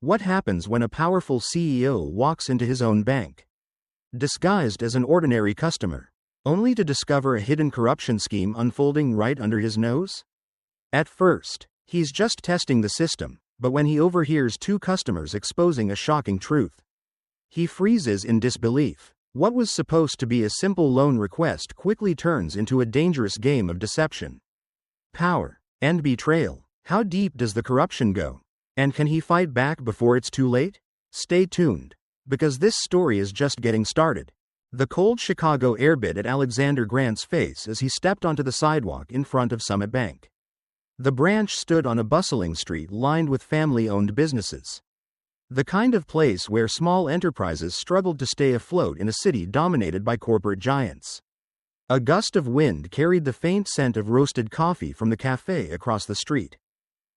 What happens when a powerful CEO walks into his own bank, disguised as an ordinary customer, only to discover a hidden corruption scheme unfolding right under his nose? At first, he's just testing the system, but when he overhears two customers exposing a shocking truth, he freezes in disbelief. What was supposed to be a simple loan request quickly turns into a dangerous game of deception, power, and betrayal. How deep does the corruption go? And can he fight back before it's too late? Stay tuned, because this story is just getting started. The cold Chicago air bit at Alexander Grant's face as he stepped onto the sidewalk in front of Summit Bank. The branch stood on a bustling street lined with family-owned businesses. The kind of place where small enterprises struggled to stay afloat in a city dominated by corporate giants. A gust of wind carried the faint scent of roasted coffee from the cafe across the street,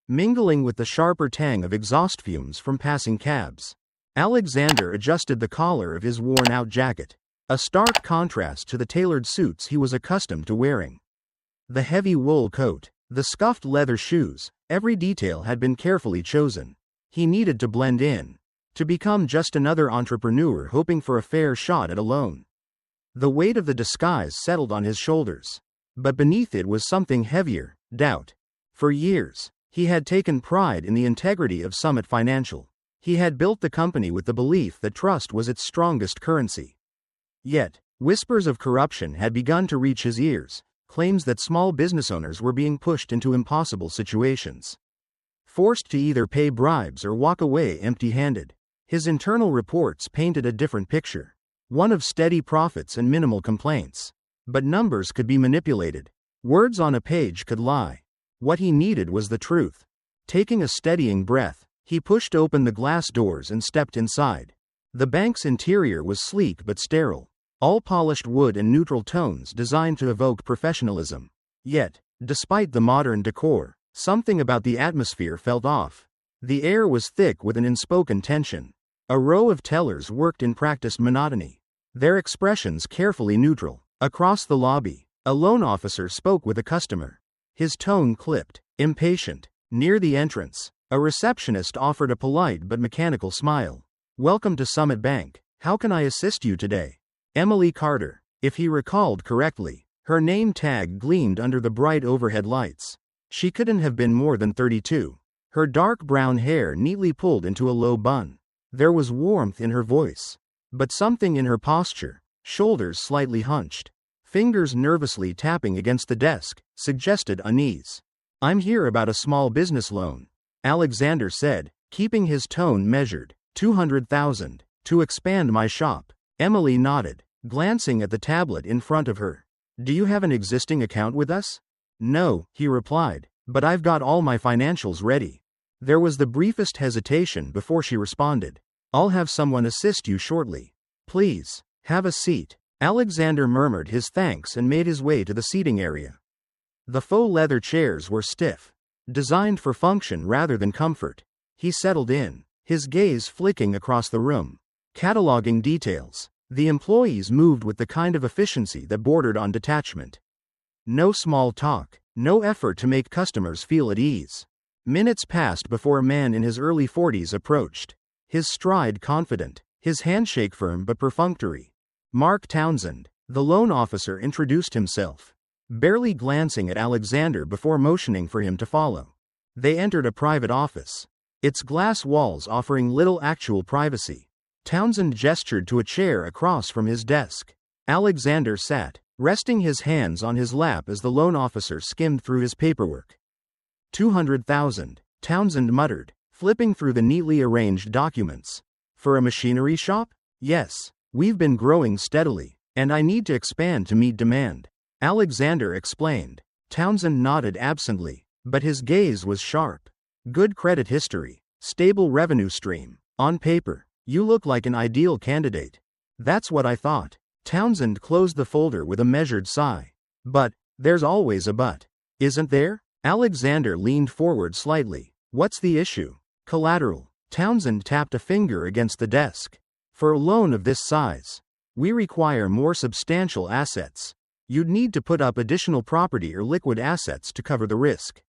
mingling with the sharper tang of exhaust fumes from passing cabs. Alexander adjusted the collar of his worn-out jacket, a stark contrast to the tailored suits he was accustomed to wearing. The heavy wool coat, the scuffed leather shoes, every detail had been carefully chosen. He needed to blend in, to become just another entrepreneur hoping for a fair shot at a loan. The weight of the disguise settled on his shoulders, but beneath it was something heavier: doubt. For years, he had taken pride in the integrity of Summit Financial. He had built the company with the belief that trust was its strongest currency. Yet, whispers of corruption had begun to reach his ears, claims that small business owners were being pushed into impossible situations, forced to either pay bribes or walk away empty-handed. His internal reports painted a different picture, one of steady profits and minimal complaints. But numbers could be manipulated. Words on a page could lie. What he needed was the truth. Taking a steadying breath, he pushed open the glass doors and stepped inside. The bank's interior was sleek but sterile, all polished wood and neutral tones designed to evoke professionalism. Yet, despite the modern decor, something about the atmosphere felt off. The air was thick with an unspoken tension. A row of tellers worked in practiced monotony, their expressions carefully neutral. Across the lobby, a loan officer spoke with a customer. His tone clipped, impatient. Near the entrance, a receptionist offered a polite but mechanical smile. "Welcome to Summit Bank. How can I assist you today?" Emily Carter, if he recalled correctly. Her name tag gleamed under the bright overhead lights. She couldn't have been more than 32. Her dark brown hair neatly pulled into a low bun. There was warmth in her voice, but something in her posture, shoulders slightly hunched, fingers nervously tapping against the desk, suggested unease. "I'm here about a small business loan," Alexander said, keeping his tone measured. "200,000, to expand my shop." Emily nodded, glancing at the tablet in front of her. "Do you have an existing account with us?" "No," he replied, "but I've got all my financials ready." There was the briefest hesitation before she responded. "I'll have someone assist you shortly. Please, have a seat." Alexander murmured his thanks and made his way to the seating area. The faux leather chairs were stiff, designed for function rather than comfort. He settled in, his gaze flicking across the room, cataloging details. The employees moved with the kind of efficiency that bordered on detachment. No small talk, no effort to make customers feel at ease. Minutes passed before a man in his early 40s approached, his stride confident, his handshake firm but perfunctory. "Mark Townsend," the loan officer introduced himself, barely glancing at Alexander before motioning for him to follow. They entered a private office, its glass walls offering little actual privacy. Townsend gestured to a chair across from his desk. Alexander sat, resting his hands on his lap as the loan officer skimmed through his paperwork. 200,000, Townsend muttered, flipping through the neatly arranged documents. "For a machinery shop?" "Yes. We've been growing steadily, and I need to expand to meet demand," Alexander explained. Townsend nodded absently, but his gaze was sharp. "Good credit history, stable revenue stream. On paper, you look like an ideal candidate." "That's what I thought." Townsend closed the folder with a measured sigh. "But, there's always a but, isn't there?" Alexander leaned forward slightly. "What's the issue?" "Collateral." Townsend tapped a finger against the desk. "For a loan of this size, we require more substantial assets. You'd need to put up additional property or liquid assets to cover the risk."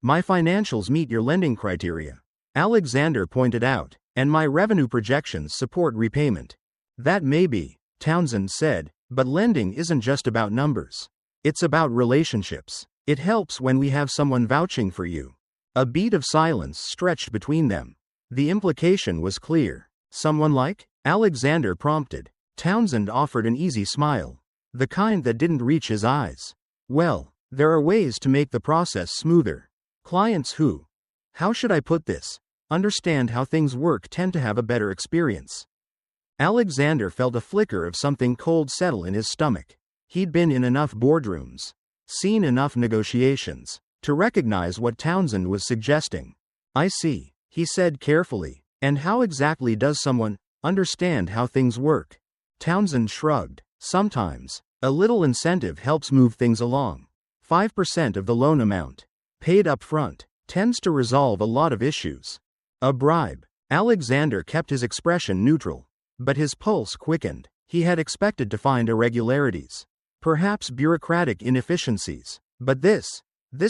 "My financials meet your lending criteria," Alexander pointed out, and my revenue projections support repayment. That may be, Townsend said, but lending isn't just about numbers. It's about relationships. It helps when we have someone vouching for you. A beat of silence stretched between them. The implication was clear. Someone like? Alexander prompted. Townsend offered an easy smile. The kind that didn't reach his eyes. Well, there are ways to make the process smoother. Clients who, how should I put this, understand how things work tend to have a better experience. Alexander felt a flicker of something cold settle in his stomach. He'd been in enough boardrooms, seen enough negotiations, to recognize what Townsend was suggesting. I see, he said carefully. And how exactly does someone understand how things work? Townsend shrugged. Sometimes, a little incentive helps move things along. 5% of the loan amount, paid up front, tends to resolve a lot of issues. A bribe. Alexander kept his expression neutral, but his pulse quickened. He had expected to find irregularities, perhaps bureaucratic inefficiencies, but this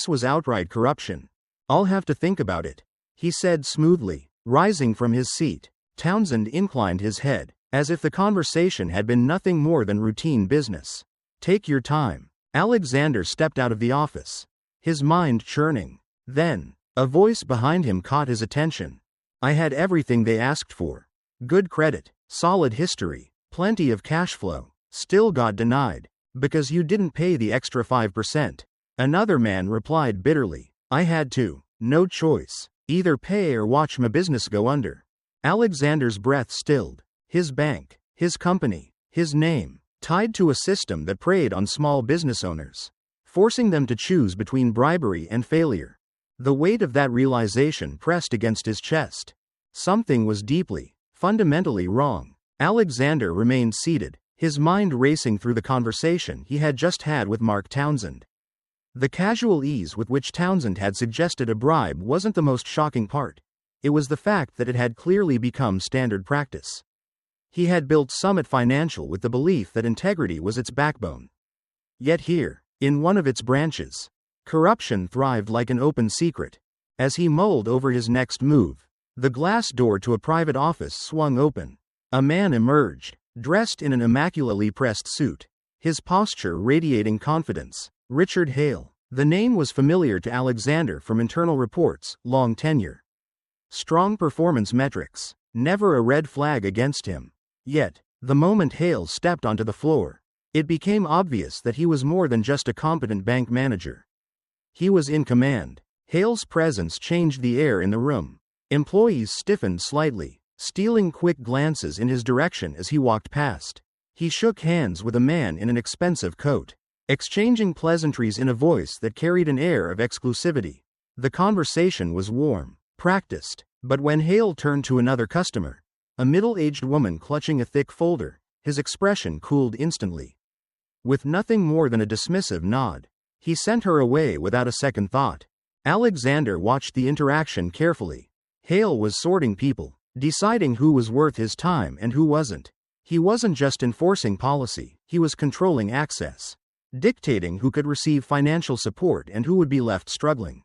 was outright corruption. I'll have to think about it, he said smoothly. Rising from his seat, Townsend inclined his head, as if the conversation had been nothing more than routine business. Take your time. Alexander stepped out of the office, his mind churning. Then, a voice behind him caught his attention. I had everything they asked for. Good credit, solid history, plenty of cash flow. Still got denied, because you didn't pay the extra 5%. Another man replied bitterly. I had to. No choice. Either pay or watch my business go under. Alexander's breath stilled. His bank, his company, his name, tied to a system that preyed on small business owners, forcing them to choose between bribery and failure. The weight of that realization pressed against his chest. Something was deeply, fundamentally wrong. Alexander remained seated, his mind racing through the conversation he had just had with Mark Townsend. The casual ease with which Townsend had suggested a bribe wasn't the most shocking part. It was the fact that it had clearly become standard practice. He had built Summit Financial with the belief that integrity was its backbone. Yet here, in one of its branches, corruption thrived like an open secret. As he mulled over his next move, the glass door to a private office swung open. A man emerged, dressed in an immaculately pressed suit, his posture radiating confidence. Richard Hale. The name was familiar to Alexander from internal reports, long tenure, strong performance metrics, never a red flag against him. Yet, the moment Hale stepped onto the floor, it became obvious that he was more than just a competent bank manager. He was in command. Hale's presence changed the air in the room. Employees stiffened slightly, stealing quick glances in his direction as he walked past. He shook hands with a man in an expensive coat, exchanging pleasantries in a voice that carried an air of exclusivity. The conversation was warm, practiced, but when Hale turned to another customer, a middle-aged woman clutching a thick folder, his expression cooled instantly. With nothing more than a dismissive nod, he sent her away without a second thought. Alexander watched the interaction carefully. Hale was sorting people, deciding who was worth his time and who wasn't. He wasn't just enforcing policy, he was controlling access, dictating who could receive financial support and who would be left struggling.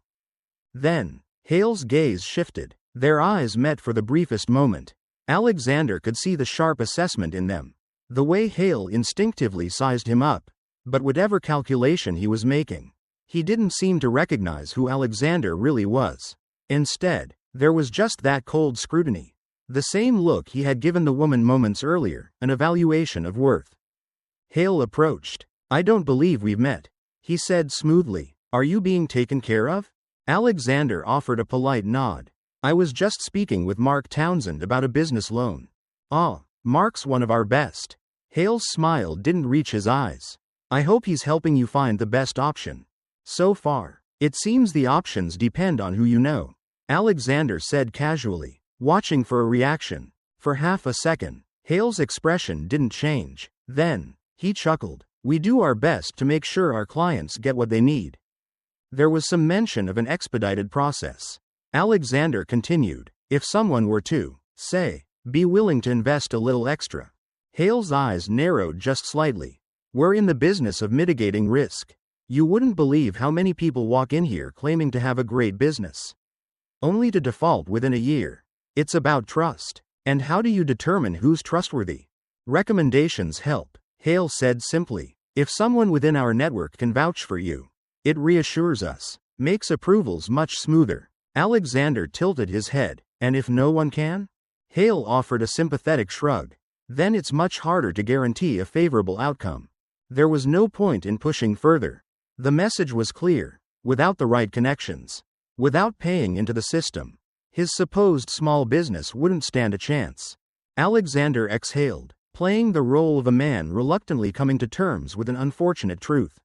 Then, Hale's gaze shifted. Their eyes met for the briefest moment. Alexander could see the sharp assessment in them, the way Hale instinctively sized him up. But whatever calculation he was making, he didn't seem to recognize who Alexander really was. Instead, there was just that cold scrutiny. The same look he had given the woman moments earlier, an evaluation of worth. Hale approached. I don't believe we've met, he said smoothly. Are you being taken care of? Alexander offered a polite nod. I was just speaking with Mark Townsend about a business loan. Ah, Mark's one of our best. Hale's smile didn't reach his eyes. I hope he's helping you find the best option. So far, it seems the options depend on who you know, Alexander said casually, watching for a reaction. For half a second, Hale's expression didn't change. Then, he chuckled. We do our best to make sure our clients get what they need. There was some mention of an expedited process. Alexander continued. If someone were to, say, be willing to invest a little extra. Hale's eyes narrowed just slightly. We're in the business of mitigating risk. You wouldn't believe how many people walk in here claiming to have a great business. only to default within a year. It's about trust. And how do you determine who's trustworthy? Recommendations help, Hale said simply. If someone within our network can vouch for you, it reassures us, makes approvals much smoother. Alexander tilted his head. And if no one can? Hale offered a sympathetic shrug. Then it's much harder to guarantee a favorable outcome. There was no point in pushing further. The message was clear. Without the right connections, without paying into the system, his supposed small business wouldn't stand a chance. Alexander exhaled, playing the role of a man reluctantly coming to terms with an unfortunate truth.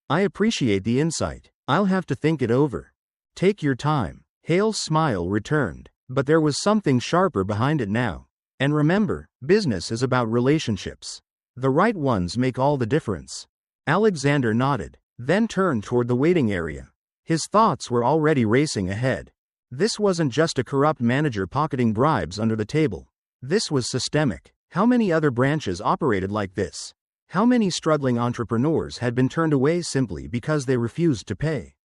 I appreciate the insight. I'll have to think it over. Take your time. Hale's smile returned, but there was something sharper behind it now. And remember, business is about relationships. The right ones make all the difference. Alexander nodded, then turned toward the waiting area. His thoughts were already racing ahead. This wasn't just a corrupt manager pocketing bribes under the table. This was systemic. How many other branches operated like this? How many struggling entrepreneurs had been turned away simply because they refused to pay?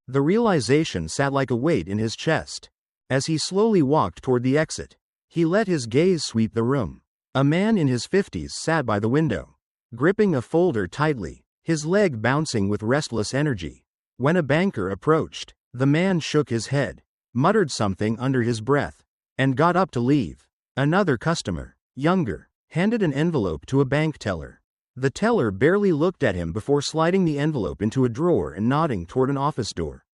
The realization sat like a weight in his chest. As he slowly walked toward the exit, he let his gaze sweep the room. A man in his 50s sat by the window, gripping a folder tightly, his leg bouncing with restless energy. When a banker approached, the man shook his head, muttered something under his breath, and got up to leave. Another customer, younger, handed an envelope to a bank teller. The teller barely looked at him before sliding the envelope into a drawer and nodding toward an office door.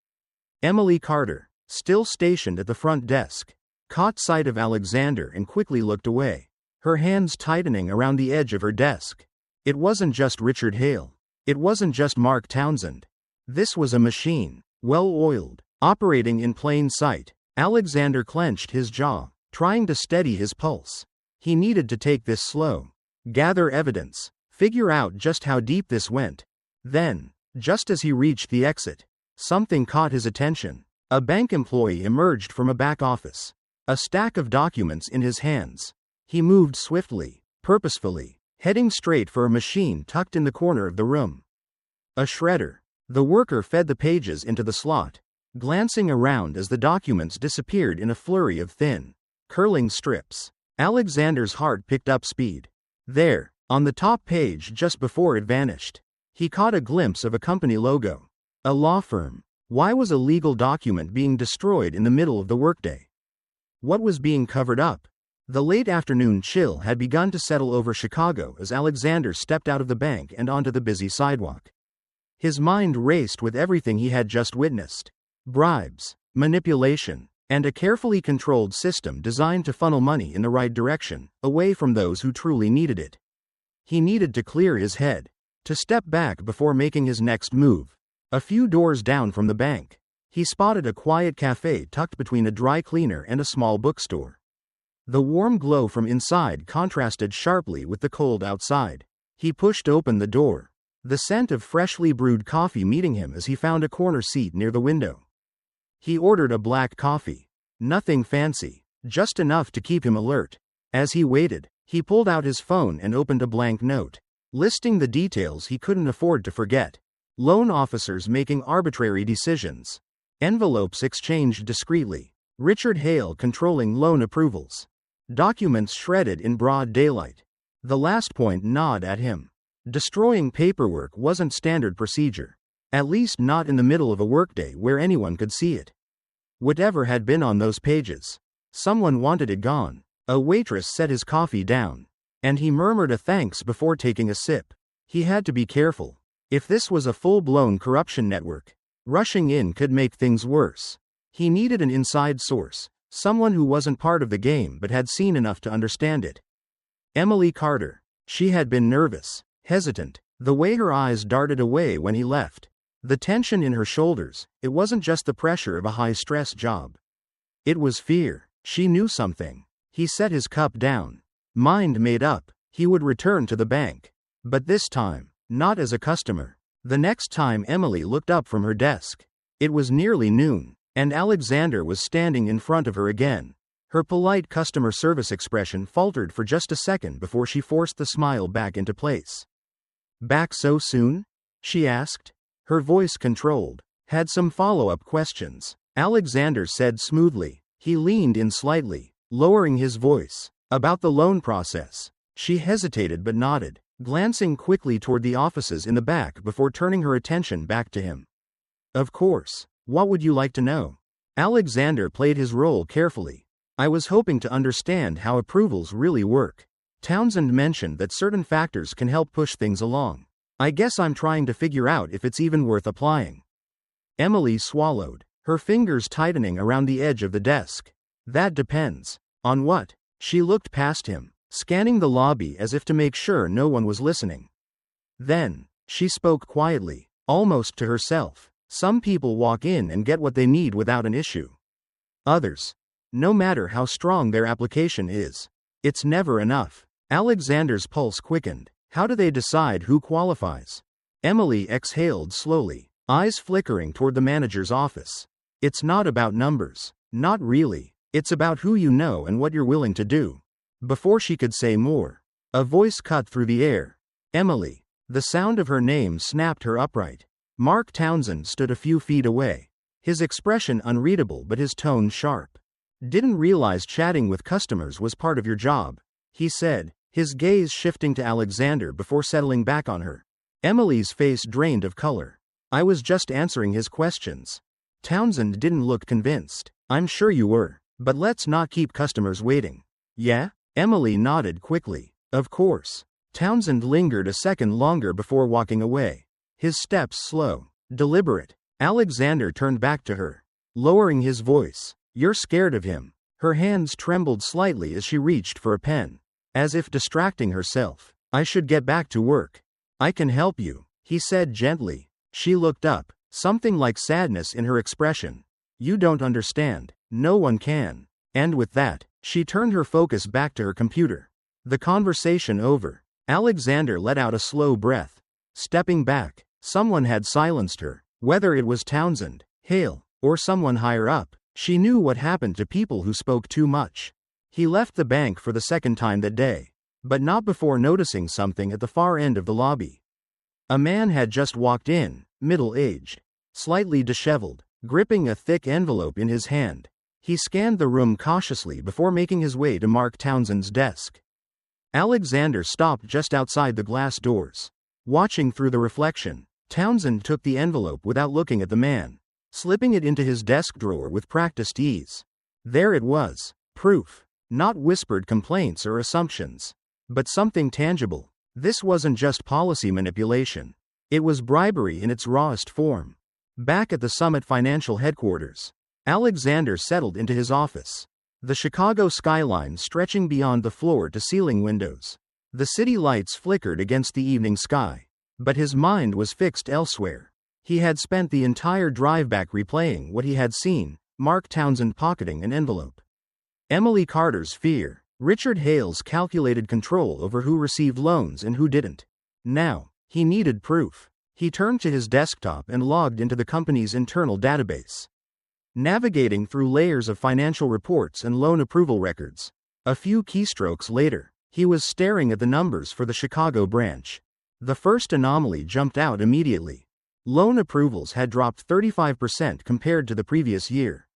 Emily Carter, still stationed at the front desk, caught sight of Alexander and quickly looked away, her hands tightening around the edge of her desk. It wasn't just Richard Hale. It wasn't just Mark Townsend. This was a machine, well-oiled, operating in plain sight. Alexander clenched his jaw, trying to steady his pulse. He needed to take this slow, gather evidence, figure out just how deep this went. Then, just as he reached the exit, something caught his attention. A bank employee emerged from a back office, a stack of documents in his hands. He moved swiftly, purposefully, heading straight for a machine tucked in the corner of the room. A shredder. The worker fed the pages into the slot, glancing around as the documents disappeared in a flurry of thin, curling strips. Alexander's heart picked up speed. There, on the top page just before it vanished, he caught a glimpse of a company logo. A law firm. Why was a legal document being destroyed in the middle of the workday? What was being covered up? The late afternoon chill had begun to settle over Chicago as Alexander stepped out of the bank and onto the busy sidewalk. His mind raced with everything he had just witnessed. Bribes, manipulation, and a carefully controlled system designed to funnel money in the right direction, away from those who truly needed it. He needed to clear his head, to step back before making his next move. A few doors down from the bank, he spotted a quiet cafe tucked between a dry cleaner and a small bookstore. The warm glow from inside contrasted sharply with the cold outside. He pushed open the door, the scent of freshly brewed coffee meeting him as he found a corner seat near the window. He ordered a black coffee. Nothing fancy, just enough to keep him alert. As he waited, he pulled out his phone and opened a blank note, listing the details he couldn't afford to forget. Loan officers making arbitrary decisions. Envelopes exchanged discreetly. Richard Hale controlling loan approvals. Documents shredded in broad daylight. The last point gnawed at him. Destroying paperwork wasn't standard procedure. At least not in the middle of a workday where anyone could see it. Whatever had been on those pages, someone wanted it gone. A waitress set his coffee down, and he murmured a thanks before taking a sip. He had to be careful. If this was a full-blown corruption network, rushing in could make things worse. He needed an inside source, someone who wasn't part of the game but had seen enough to understand it. Emily Carter. She had been nervous, hesitant, the way her eyes darted away when he left. The tension in her shoulders, it wasn't just the pressure of a high-stress job. It was fear. She knew something. He set his cup down. Mind made up, he would return to the bank. But this time, not as a customer. The next time Emily looked up from her desk, it was nearly noon, and Alexander was standing in front of her again. Her polite customer service expression faltered for just a second before she forced the smile back into place. "Back so soon?" she asked. Her voice controlled. "Had some follow-up questions." Alexander said smoothly. He leaned in slightly, lowering his voice. About the loan process. She hesitated but nodded, glancing quickly toward the offices in the back before turning her attention back to him. Of course. What would you like to know? Alexander played his role carefully. I was hoping to understand how approvals really work. Townsend mentioned that certain factors can help push things along. I guess I'm trying to figure out if it's even worth applying. Emily swallowed, her fingers tightening around the edge of the desk. That depends. On what? She looked past him, scanning the lobby as if to make sure no one was listening. Then, she spoke quietly, almost to herself. Some people walk in and get what they need without an issue. Others, no matter how strong their application is, it's never enough. Alexander's pulse quickened. How do they decide who qualifies? Emily exhaled slowly, eyes flickering toward the manager's office. It's not about numbers. Not really. It's about who you know and what you're willing to do. Before she could say more, a voice cut through the air. Emily. The sound of her name snapped her upright. Mark Townsend stood a few feet away, his expression unreadable but his tone sharp. Didn't realize chatting with customers was part of your job, he said, his gaze shifting to Alexander before settling back on her. Emily's face drained of color. I was just answering his questions. Townsend didn't look convinced. I'm sure you were. But let's not keep customers waiting. Yeah? Emily nodded quickly. Of course. Townsend lingered a second longer before walking away, his steps slow, deliberate. Alexander turned back to her, lowering his voice. You're scared of him. Her hands trembled slightly as she reached for a pen, as if distracting herself. I should get back to work. I can help you, he said gently. She looked up, something like sadness in her expression. You don't understand. No one can. And with that, she turned her focus back to her computer. The conversation over, Alexander let out a slow breath. Stepping back, someone had silenced her. Whether it was Townsend, Hale, or someone higher up, she knew what happened to people who spoke too much. He left the bank for the second time that day, but not before noticing something at the far end of the lobby. A man had just walked in, middle-aged, slightly disheveled, gripping a thick envelope in his hand. He scanned the room cautiously before making his way to Mark Townsend's desk. Alexander stopped just outside the glass doors. Watching through the reflection, Townsend took the envelope without looking at the man, slipping it into his desk drawer with practiced ease. There it was. Proof. Not whispered complaints or assumptions, but something tangible. This wasn't just policy manipulation. It was bribery in its rawest form. Back at the Summit Financial headquarters, Alexander settled into his office. The Chicago skyline stretching beyond the floor-to-ceiling windows. The city lights flickered against the evening sky, but his mind was fixed elsewhere. He had spent the entire drive back replaying what he had seen, Mark Townsend pocketing an envelope. Emily Carter's fear, Richard Hale's calculated control over who received loans and who didn't. Now, he needed proof. He turned to his desktop and logged into the company's internal database. Navigating through layers of financial reports and loan approval records. A few keystrokes later, he was staring at the numbers for the Chicago branch. The first anomaly jumped out immediately. Loan approvals had dropped 35% compared to the previous year,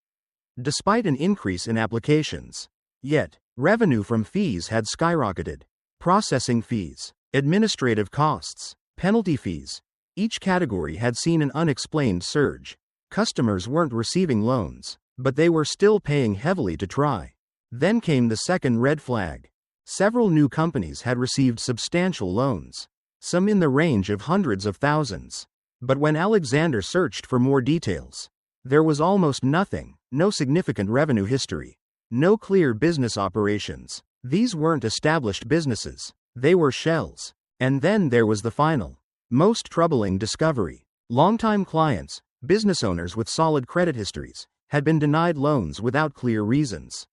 despite an increase in applications. Yet, revenue from fees had skyrocketed. Processing fees, administrative costs, penalty fees. Each category had seen an unexplained surge. Customers weren't receiving loans, but they were still paying heavily to try. Then came the second red flag. Several new companies had received substantial loans, some in the range of hundreds of thousands. But when Alexander searched for more details, there was almost nothing. No significant revenue history. No clear business operations. These weren't established businesses. They were shells. And then there was the final, most troubling discovery. Longtime clients, business owners with solid credit histories, had been denied loans without clear reasons.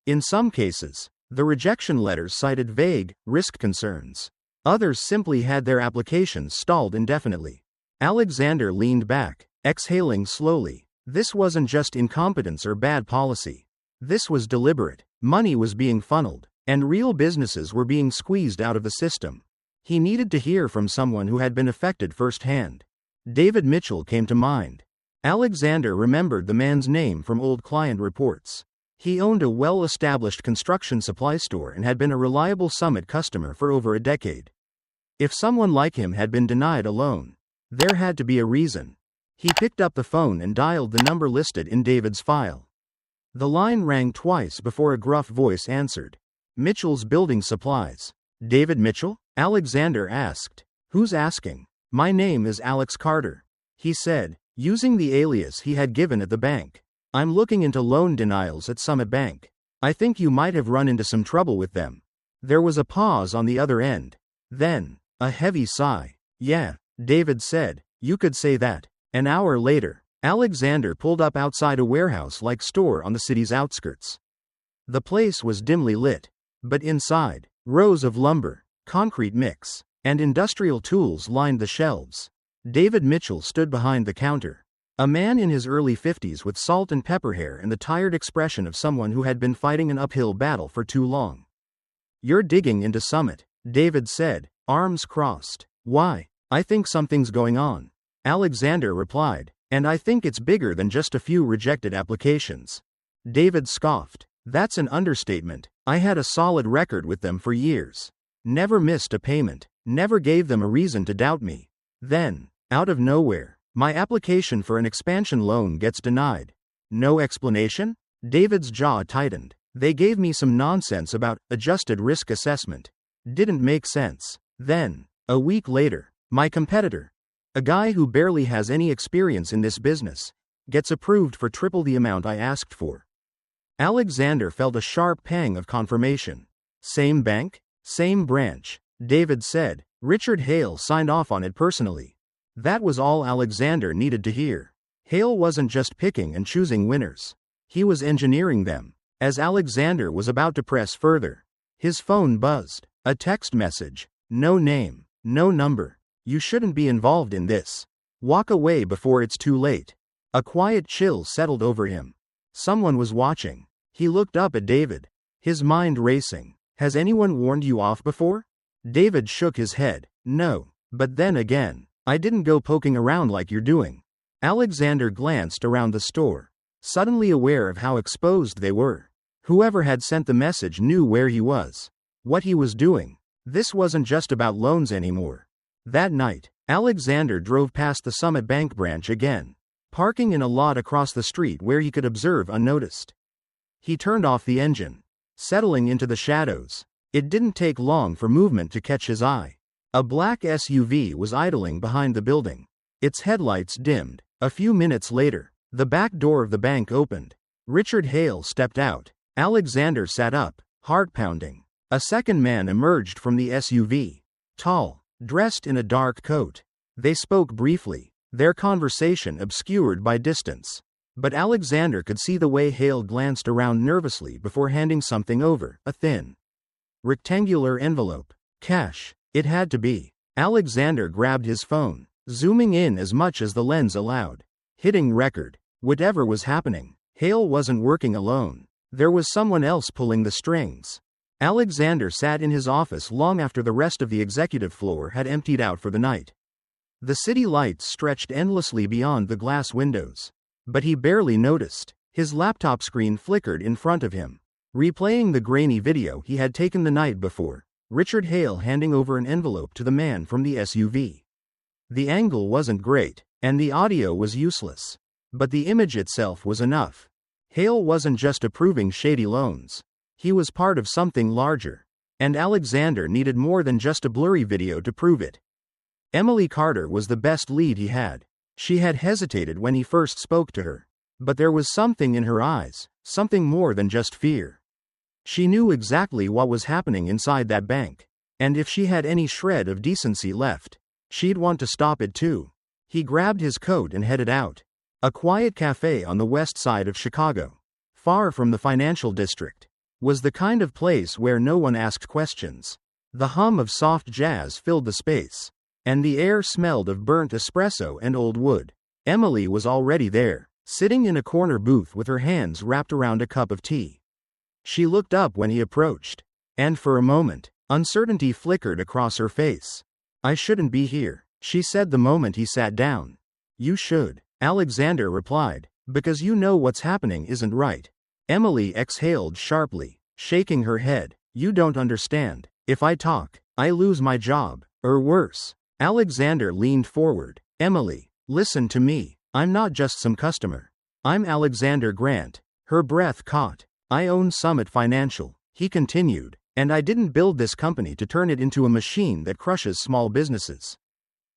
In some cases, the rejection letters cited vague, risk concerns. Others simply had their applications stalled indefinitely. Alexander leaned back, exhaling slowly. This wasn't just incompetence or bad policy. This was deliberate. Money was being funneled, and real businesses were being squeezed out of the system. He needed to hear from someone who had been affected firsthand. David Mitchell came to mind. Alexander remembered the man's name from old client reports. He owned a well-established construction supply store and had been a reliable Summit customer for over a decade. If someone like him had been denied a loan, there had to be a reason. He picked up the phone and dialed the number listed in David's file. The line rang twice before a gruff voice answered. Mitchell's Building Supplies. David Mitchell? Alexander asked. Who's asking? My name is Alex Carter, he said, using the alias he had given at the bank. I'm looking into loan denials at Summit Bank. I think you might have run into some trouble with them. There was a pause on the other end. Then, a heavy sigh. Yeah, David said, you could say that. An hour later, Alexander pulled up outside a warehouse-like store on the city's outskirts. The place was dimly lit, but inside, rows of lumber, concrete mix, and industrial tools lined the shelves. David Mitchell stood behind the counter. A man in his early 50s with salt and pepper hair and the tired expression of someone who had been fighting an uphill battle for too long. You're digging into Summit, David said, arms crossed. Why? I think something's going on, Alexander replied, and I think it's bigger than just a few rejected applications. David scoffed. That's an understatement. I had a solid record with them for years. Never missed a payment, never gave them a reason to doubt me. Then, out of nowhere, my application for an expansion loan gets denied. No explanation? David's jaw tightened. They gave me some nonsense about adjusted risk assessment. Didn't make sense. Then, a week later, my competitor, a guy who barely has any experience in this business, gets approved for triple the amount I asked for. Alexander felt a sharp pang of confirmation. Same bank? Same branch, David said. Richard Hale signed off on it personally. That was all Alexander needed to hear. Hale wasn't just picking and choosing winners. He was engineering them. As Alexander was about to press further, his phone buzzed. A text message. No name, no number. You shouldn't be involved in this. Walk away before it's too late. A quiet chill settled over him. Someone was watching. He looked up at David, his mind racing. Has anyone warned you off before? David shook his head. No, but then again, I didn't go poking around like you're doing. Alexander glanced around the store, suddenly aware of how exposed they were. Whoever had sent the message knew where he was, what he was doing. This wasn't just about loans anymore. That night, Alexander drove past the Summit Bank branch again, parking in a lot across the street where he could observe unnoticed. He turned off the engine, settling into the shadows. It didn't take long for movement to catch his eye. A black SUV was idling behind the building. Its headlights dimmed. A few minutes later, the back door of the bank opened. Richard Hale stepped out. Alexander sat up, heart pounding. A second man emerged from the SUV. Tall, dressed in a dark coat. They spoke briefly, their conversation obscured by distance. But Alexander could see the way Hale glanced around nervously before handing something over, a thin, rectangular envelope. Cash. It had to be. Alexander grabbed his phone, zooming in as much as the lens allowed. Hitting record. Whatever was happening, Hale wasn't working alone. There was someone else pulling the strings. Alexander sat in his office long after the rest of the executive floor had emptied out for the night. The city lights stretched endlessly beyond the glass windows. But he barely noticed. His laptop screen flickered in front of him, replaying the grainy video he had taken the night before. Richard Hale handing over an envelope to the man from the SUV. The angle wasn't great, and the audio was useless. But the image itself was enough. Hale wasn't just approving shady loans. He was part of something larger. And Alexander needed more than just a blurry video to prove it. Emily Carter was the best lead he had. She had hesitated when he first spoke to her. But there was something in her eyes, something more than just fear. She knew exactly what was happening inside that bank. And if she had any shred of decency left, she'd want to stop it too. He grabbed his coat and headed out. A quiet cafe on the west side of Chicago, far from the financial district, was the kind of place where no one asked questions. The hum of soft jazz filled the space, and the air smelled of burnt espresso and old wood. Emily was already there, sitting in a corner booth with her hands wrapped around a cup of tea. She looked up when he approached, and for a moment, uncertainty flickered across her face. I shouldn't be here, she said the moment he sat down. You should. Alexander replied. Because you know what's happening isn't right. Emily exhaled sharply, shaking her head. You don't understand. If I talk, I lose my job, or worse. Alexander leaned forward. Emily, listen to me. I'm not just some customer. I'm Alexander Grant. Her breath caught. I own Summit Financial, he continued, and I didn't build this company to turn it into a machine that crushes small businesses.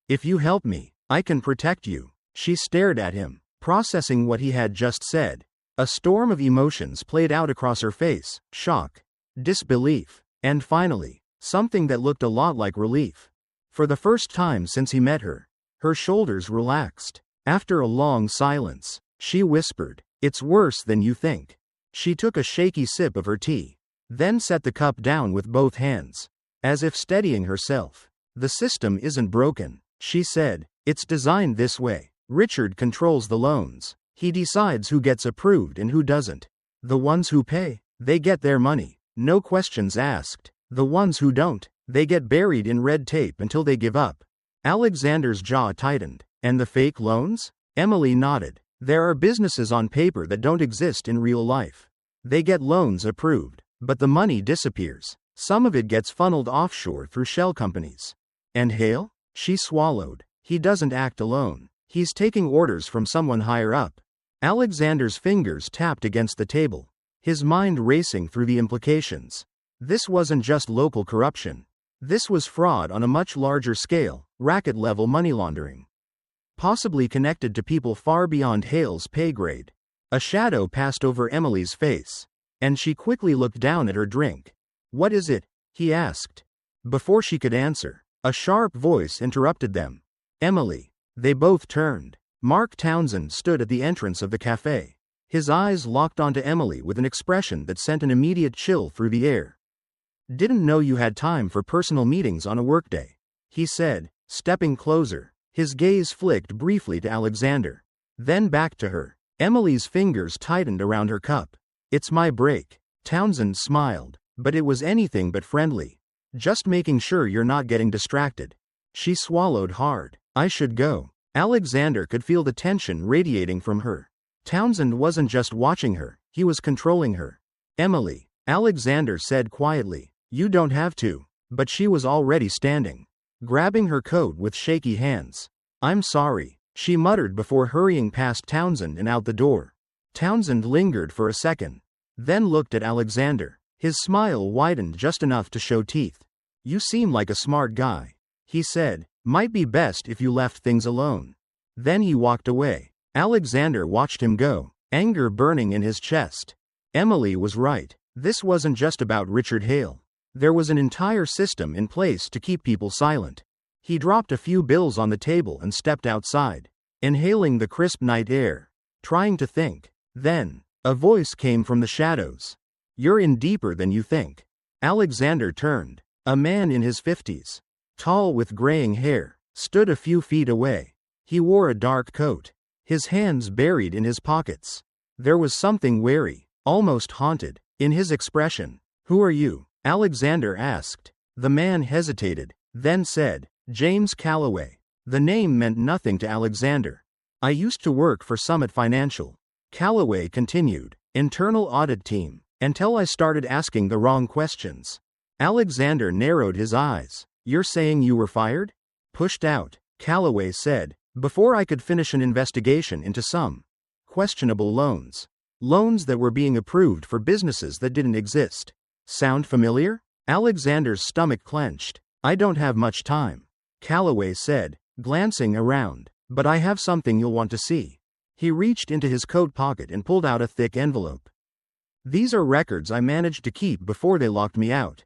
If you help me, I can protect you. She stared at him, processing what he had just said. A storm of emotions played out across her face: shock, disbelief, and finally, something that looked a lot like relief. For the first time since he met her, her shoulders relaxed. After a long silence, she whispered, "It's worse than you think." She took a shaky sip of her tea, then set the cup down with both hands, as if steadying herself. "The system isn't broken," she said. "It's designed this way. Richard controls the loans. He decides who gets approved and who doesn't. The ones who pay, they get their money, no questions asked. The ones who don't, they get buried in red tape until they give up." Alexander's jaw tightened. "And the fake loans?" Emily nodded. "There are businesses on paper that don't exist in real life. They get loans approved, but the money disappears. Some of it gets funneled offshore through shell companies." "And Hale?" She swallowed. "He doesn't act alone. He's taking orders from someone higher up." Alexander's fingers tapped against the table, his mind racing through the implications. This wasn't just local corruption. This was fraud on a much larger scale, racket-level money laundering. Possibly connected to people far beyond Hale's pay grade. A shadow passed over Emily's face, and she quickly looked down at her drink. "What is it?" he asked. Before she could answer, a sharp voice interrupted them. "Emily." They both turned. Mark Townsend stood at the entrance of the cafe. His eyes locked onto Emily with an expression that sent an immediate chill through the air. "Didn't know you had time for personal meetings on a workday," he said, stepping closer. His gaze flicked briefly to Alexander, then back to her. Emily's fingers tightened around her cup. "It's my break." Townsend smiled, but it was anything but friendly. "Just making sure you're not getting distracted." She swallowed hard. "I should go." Alexander could feel the tension radiating from her. Townsend wasn't just watching her, he was controlling her. "Emily," Alexander said quietly, "you don't have to." But she was already standing, grabbing her coat with shaky hands. "I'm sorry," she muttered before hurrying past Townsend and out the door. Townsend lingered for a second, then looked at Alexander. His smile widened just enough to show teeth. "You seem like a smart guy," he said. "Might be best if you left things alone." Then he walked away. Alexander watched him go, anger burning in his chest. Emily was right. This wasn't just about Richard Hale. There was an entire system in place to keep people silent. He dropped a few bills on the table and stepped outside, inhaling the crisp night air, trying to think. Then, a voice came from the shadows. "You're in deeper than you think." Alexander turned. A man in his 50s, tall with graying hair, stood a few feet away. He wore a dark coat, his hands buried in his pockets. There was something wary, almost haunted, in his expression. "Who are you?" Alexander asked. The man hesitated, then said, "James Calloway." The name meant nothing to Alexander. "I used to work for Summit Financial," Calloway continued, "internal audit team, until I started asking the wrong questions." Alexander narrowed his eyes. "You're saying you were fired?" "Pushed out," Calloway said, "before I could finish an investigation into some questionable loans. Loans that were being approved for businesses that didn't exist." "Sound familiar?" Alexander's stomach clenched. "I don't have much time," Calloway said, glancing around, "but I have something you'll want to see." He reached into his coat pocket and pulled out a thick envelope. "These are records I managed to keep before they locked me out.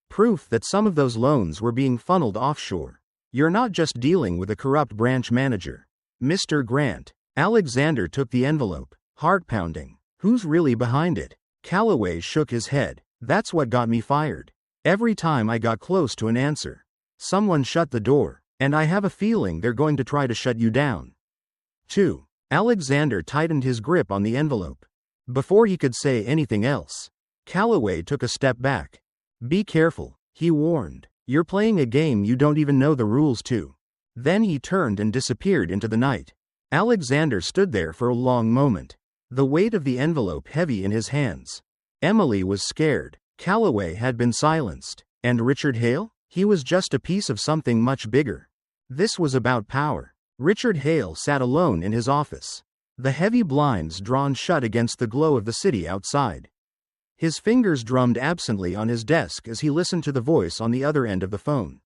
Proof that some of those loans were being funneled offshore. You're not just dealing with a corrupt branch manager, Mr. Grant." Alexander took the envelope, heart pounding. "Who's really behind it?" Calloway shook his head. "That's what got me fired. Every time I got close to an answer, someone shut the door, and I have a feeling they're going to try to shut you down, too." Alexander tightened his grip on the envelope. Before he could say anything else, Calloway took a step back. "Be careful," he warned. "You're playing a game you don't even know the rules to." Then he turned and disappeared into the night. Alexander stood there for a long moment, the weight of the envelope heavy in his hands. Emily was scared. Calloway had been silenced. And Richard Hale? He was just a piece of something much bigger. This was about power. Richard Hale sat alone in his office, the heavy blinds drawn shut against the glow of the city outside. His fingers drummed absently on his desk as he listened to the voice on the other end of the phone,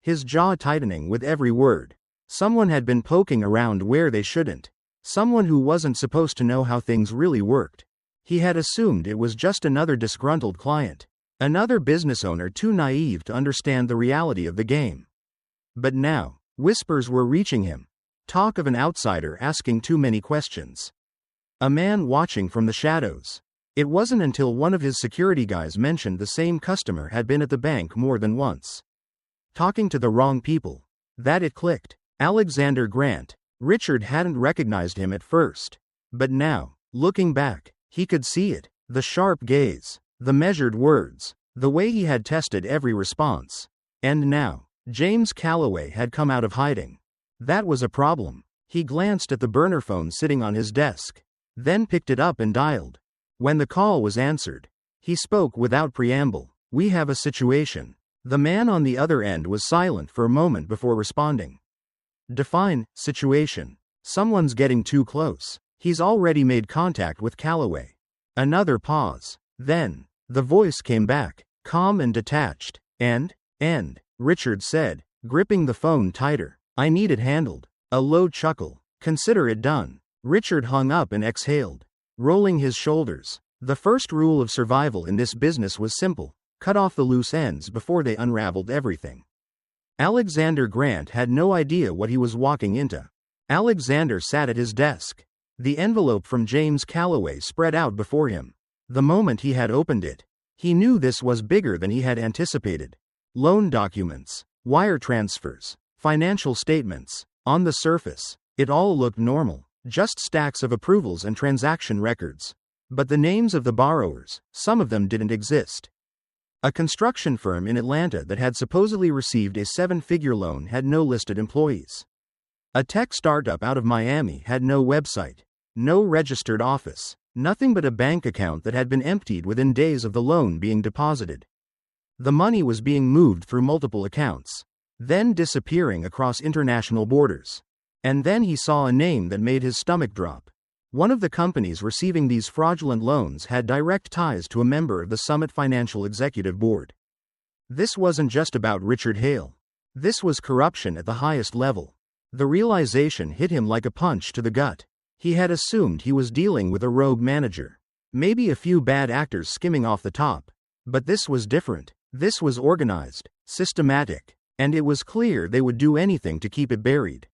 his jaw tightening with every word. Someone had been poking around where they shouldn't. Someone who wasn't supposed to know how things really worked. He had assumed it was just another disgruntled client, another business owner too naive to understand the reality of the game. But now, whispers were reaching him. Talk of an outsider asking too many questions. A man watching from the shadows. It wasn't until one of his security guys mentioned the same customer had been at the bank more than once, talking to the wrong people, that it clicked. Alexander Grant. Richard hadn't recognized him at first. But now, looking back, he could see it. The sharp gaze, the measured words, the way he had tested every response. And now, James Calloway had come out of hiding. That was a problem. He glanced at the burner phone sitting on his desk, then picked it up and dialed. When the call was answered, he spoke without preamble. "We have a situation." The man on the other end was silent for a moment before responding. "Define situation." "Someone's getting too close. He's already made contact with Calloway." Another pause. Then, the voice came back, calm and detached. And, Richard said, gripping the phone tighter, "I need it handled." A low chuckle. "Consider it done." Richard hung up and exhaled, rolling his shoulders. The first rule of survival in this business was simple: cut off the loose ends before they unraveled everything. Alexander Grant had no idea what he was walking into. Alexander sat at his desk. The envelope from James Calloway spread out before him. The moment he had opened it, he knew this was bigger than he had anticipated. Loan documents, wire transfers, financial statements. On the surface, it all looked normal, just stacks of approvals and transaction records. But the names of the borrowers, some of them didn't exist. A construction firm in Atlanta that had supposedly received a 7-figure loan had no listed employees. A tech startup out of Miami had no website, no registered office, nothing but a bank account that had been emptied within days of the loan being deposited. The money was being moved through multiple accounts, then disappearing across international borders. And then he saw a name that made his stomach drop. One of the companies receiving these fraudulent loans had direct ties to a member of the Summit Financial Executive Board. This wasn't just about Richard Hale. This was corruption at the highest level. The realization hit him like a punch to the gut. He had assumed he was dealing with a rogue manager, maybe a few bad actors skimming off the top. But this was different. This was organized, systematic, and it was clear they would do anything to keep it buried.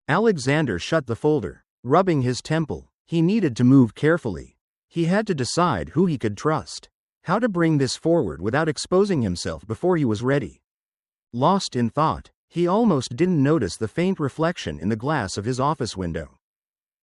Alexander shut the folder, rubbing his temple. He needed to move carefully. He had to decide who he could trust, how to bring this forward without exposing himself before he was ready. Lost in thought, he almost didn't notice the faint reflection in the glass of his office window.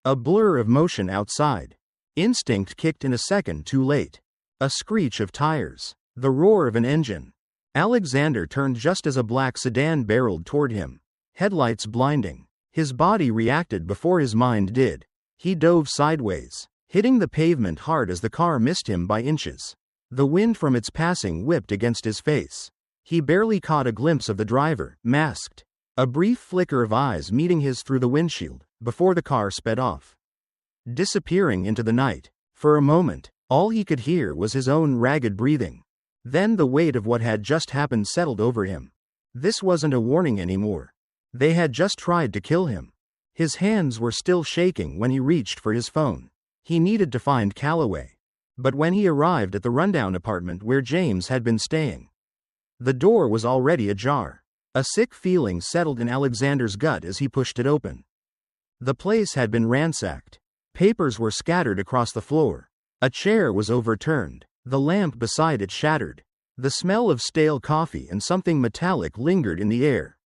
A blur of motion outside. Instinct kicked in a second too late. A screech of tires, the roar of an engine. Alexander turned just as a black sedan barreled toward him, headlights blinding. His body reacted before his mind did. He dove sideways, hitting the pavement hard as the car missed him by inches. The wind from its passing whipped against his face. He barely caught a glimpse of the driver, masked. A brief flicker of eyes meeting his through the windshield, before the car sped off, disappearing into the night. For a moment, all he could hear was his own ragged breathing. Then the weight of what had just happened settled over him. This wasn't a warning anymore. They had just tried to kill him. His hands were still shaking when he reached for his phone. He needed to find Calloway. But when he arrived at the rundown apartment where James had been staying, the door was already ajar. A sick feeling settled in Alexander's gut as he pushed it open. The place had been ransacked. Papers were scattered across the floor. A chair was overturned. The lamp beside it shattered. The smell of stale coffee and something metallic lingered in the air.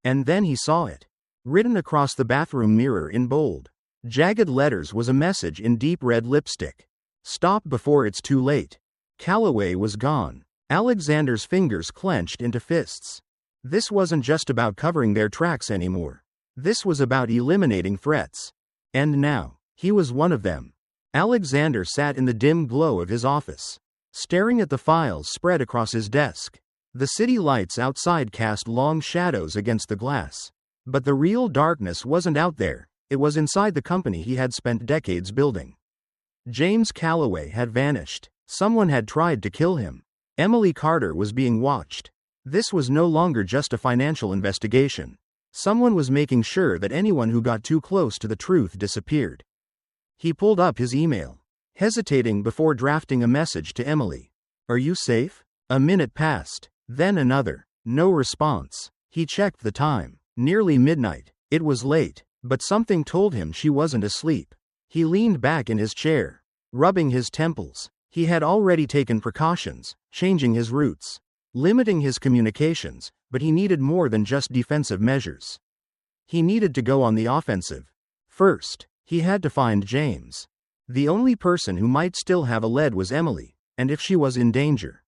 And then he saw it. Written across the bathroom mirror in bold, jagged letters was a message in deep red lipstick. Stop before it's too late. Calloway was gone. Alexander's fingers clenched into fists. This wasn't just about covering their tracks anymore. This was about eliminating threats. And now, he was one of them. Alexander sat in the dim glow of his office, staring at the files spread across his desk. The city lights outside cast long shadows against the glass. But the real darkness wasn't out there, it was inside the company he had spent decades building. James Calloway had vanished. Someone had tried to kill him. Emily Carter was being watched. This was no longer just a financial investigation. Someone was making sure that anyone who got too close to the truth disappeared. He pulled up his email, hesitating before drafting a message to Emily. "Are you safe?" A minute passed, then another. No response. He checked the time. Nearly midnight. It was late, but something told him she wasn't asleep. He leaned back in his chair, rubbing his temples. He had already taken precautions, changing his routes, limiting his communications, but he needed more than just defensive measures. He needed to go on the offensive. First, he had to find James. The only person who might still have a lead was Emily, and if she was in danger.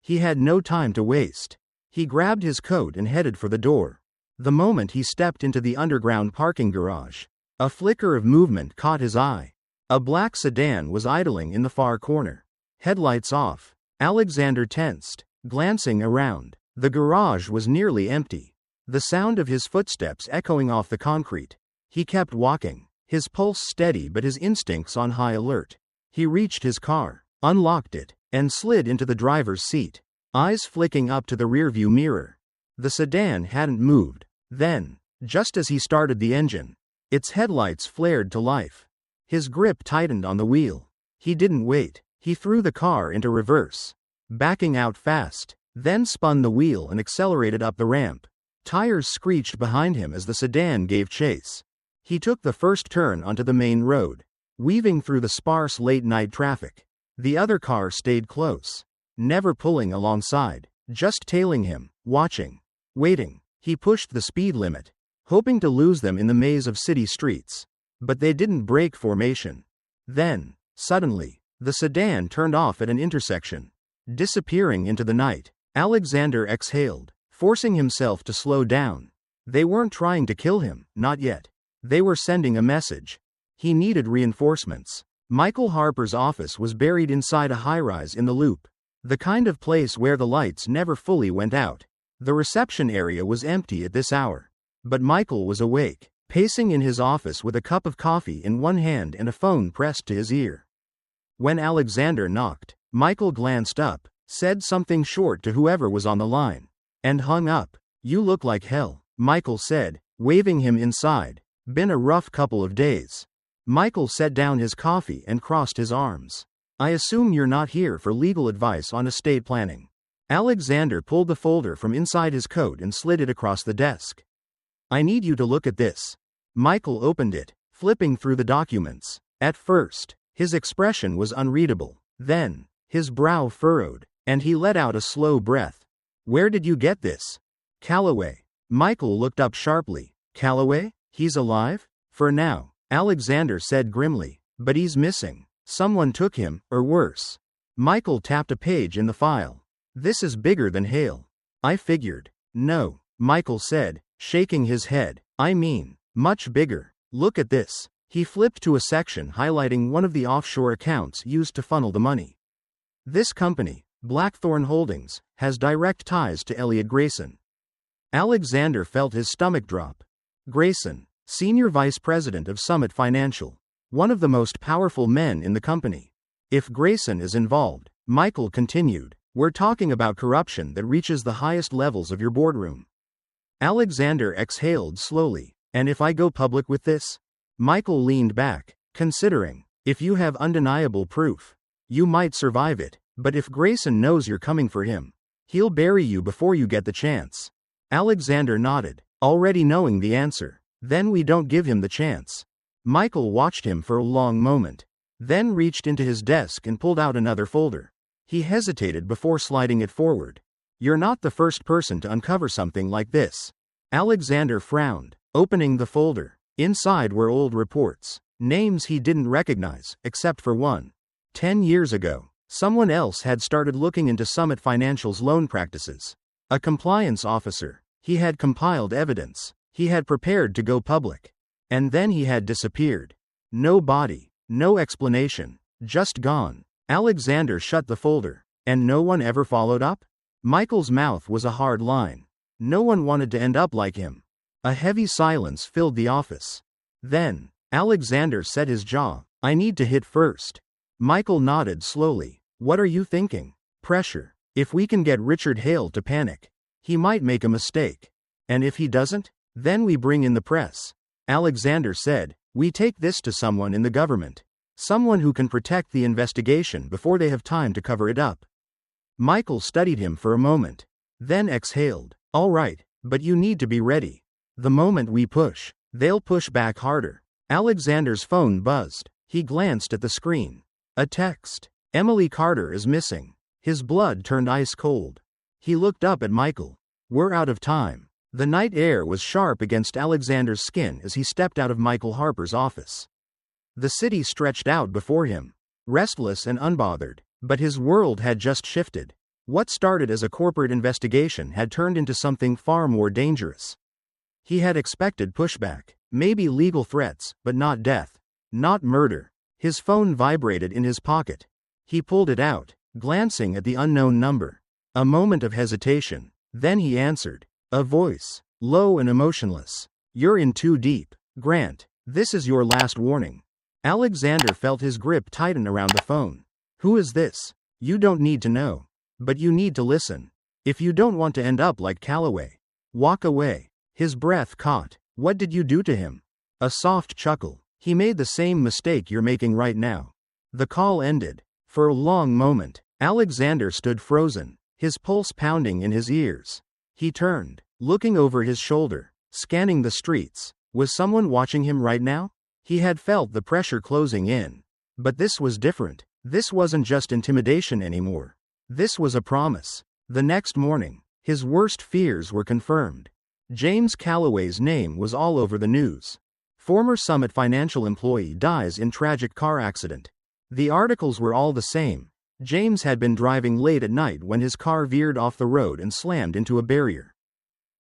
He had no time to waste. He grabbed his coat and headed for the door. The moment he stepped into the underground parking garage, a flicker of movement caught his eye. A black sedan was idling in the far corner, headlights off. Alexander tensed, glancing around. The garage was nearly empty, the sound of his footsteps echoing off the concrete. He kept walking, his pulse steady but his instincts on high alert. He reached his car, unlocked it, and slid into the driver's seat, eyes flicking up to the rearview mirror. The sedan hadn't moved. Then, just as he started the engine, its headlights flared to life. His grip tightened on the wheel. He didn't wait. He threw the car into reverse, backing out fast, then spun the wheel and accelerated up the ramp. Tires screeched behind him as the sedan gave chase. He took the first turn onto the main road, weaving through the sparse late-night traffic. The other car stayed close, never pulling alongside, just tailing him, watching, waiting. He pushed the speed limit, hoping to lose them in the maze of city streets. But they didn't break formation. Then, suddenly, the sedan turned off at an intersection, disappearing into the night. Alexander exhaled, forcing himself to slow down. They weren't trying to kill him, not yet. They were sending a message. He needed reinforcements. Michael Harper's office was buried inside a high-rise in the Loop, the kind of place where the lights never fully went out. The reception area was empty at this hour. But Michael was awake, pacing in his office with a cup of coffee in one hand and a phone pressed to his ear. When Alexander knocked, Michael glanced up, said something short to whoever was on the line, and hung up. "You look like hell," Michael said, waving him inside. "Been a rough couple of days." Michael set down his coffee and crossed his arms. "I assume you're not here for legal advice on estate planning." Alexander pulled the folder from inside his coat and slid it across the desk. "I need you to look at this." Michael opened it, flipping through the documents. At first, his expression was unreadable. Then, his brow furrowed, and he let out a slow breath. "Where did you get this?" "Calloway." Michael looked up sharply. "Calloway? He's alive?" "For now," Alexander said grimly. "But he's missing. Someone took him, or worse." Michael tapped a page in the file. "This is bigger than Hale." "I figured." "No," Michael said, shaking his head. "I mean, much bigger. Look at this." He flipped to a section highlighting one of the offshore accounts used to funnel the money. "This company, Blackthorn Holdings, has direct ties to Elliot Grayson." Alexander felt his stomach drop. Grayson, senior vice president of Summit Financial, one of the most powerful men in the company. "If Grayson is involved," Michael continued, "we're talking about corruption that reaches the highest levels of your boardroom." Alexander exhaled slowly. "And if I go public with this?" Michael leaned back, considering. "If you have undeniable proof, you might survive it, but if Grayson knows you're coming for him, he'll bury you before you get the chance." Alexander nodded, already knowing the answer. "Then we don't give him the chance." Michael watched him for a long moment, then reached into his desk and pulled out another folder. He hesitated before sliding it forward. "You're not the first person to uncover something like this." Alexander frowned, opening the folder. Inside were old reports, names he didn't recognize, except for one. 10 years ago, someone else had started looking into Summit Financial's loan practices. A compliance officer. He had compiled evidence. He had prepared to go public. And then he had disappeared. No body, no explanation, just gone. Alexander shut the folder. And no one ever followed up? Michael's mouth was a hard line. No one wanted to end up like him. A heavy silence filled the office. Then, Alexander set his jaw. I need to hit first. Michael nodded slowly. What are you thinking? Pressure. If we can get Richard Hale to panic, he might make a mistake. And if he doesn't, then we bring in the press. Alexander said, we take this to someone in the government. Someone who can protect the investigation before they have time to cover it up. Michael studied him for a moment. Then exhaled. All right, but you need to be ready. The moment we push, they'll push back harder. Alexander's phone buzzed. He glanced at the screen. A text. Emily Carter is missing. His blood turned ice cold. He looked up at Michael. We're out of time. The night air was sharp against Alexander's skin as he stepped out of Michael Harper's office. The city stretched out before him, restless and unbothered, but his world had just shifted. What started as a corporate investigation had turned into something far more dangerous. He had expected pushback, maybe legal threats, but not death, not murder. His phone vibrated in his pocket. He pulled it out, glancing at the unknown number. A moment of hesitation, then he answered. A voice, low and emotionless. You're in too deep, Grant. This is your last warning. Alexander felt his grip tighten around the phone. Who is this? You don't need to know. But you need to listen. If you don't want to end up like Calloway, walk away. His breath caught. What did you do to him? A soft chuckle. He made the same mistake you're making right now. The call ended. For a long moment, Alexander stood frozen, his pulse pounding in his ears. He turned, looking over his shoulder, scanning the streets. Was someone watching him right now? He had felt the pressure closing in. But this was different. This wasn't just intimidation anymore. This was a promise. The next morning, his worst fears were confirmed. James Calloway's name was all over the news. Former Summit Financial employee dies in tragic car accident. The articles were all the same. James had been driving late at night when his car veered off the road and slammed into a barrier.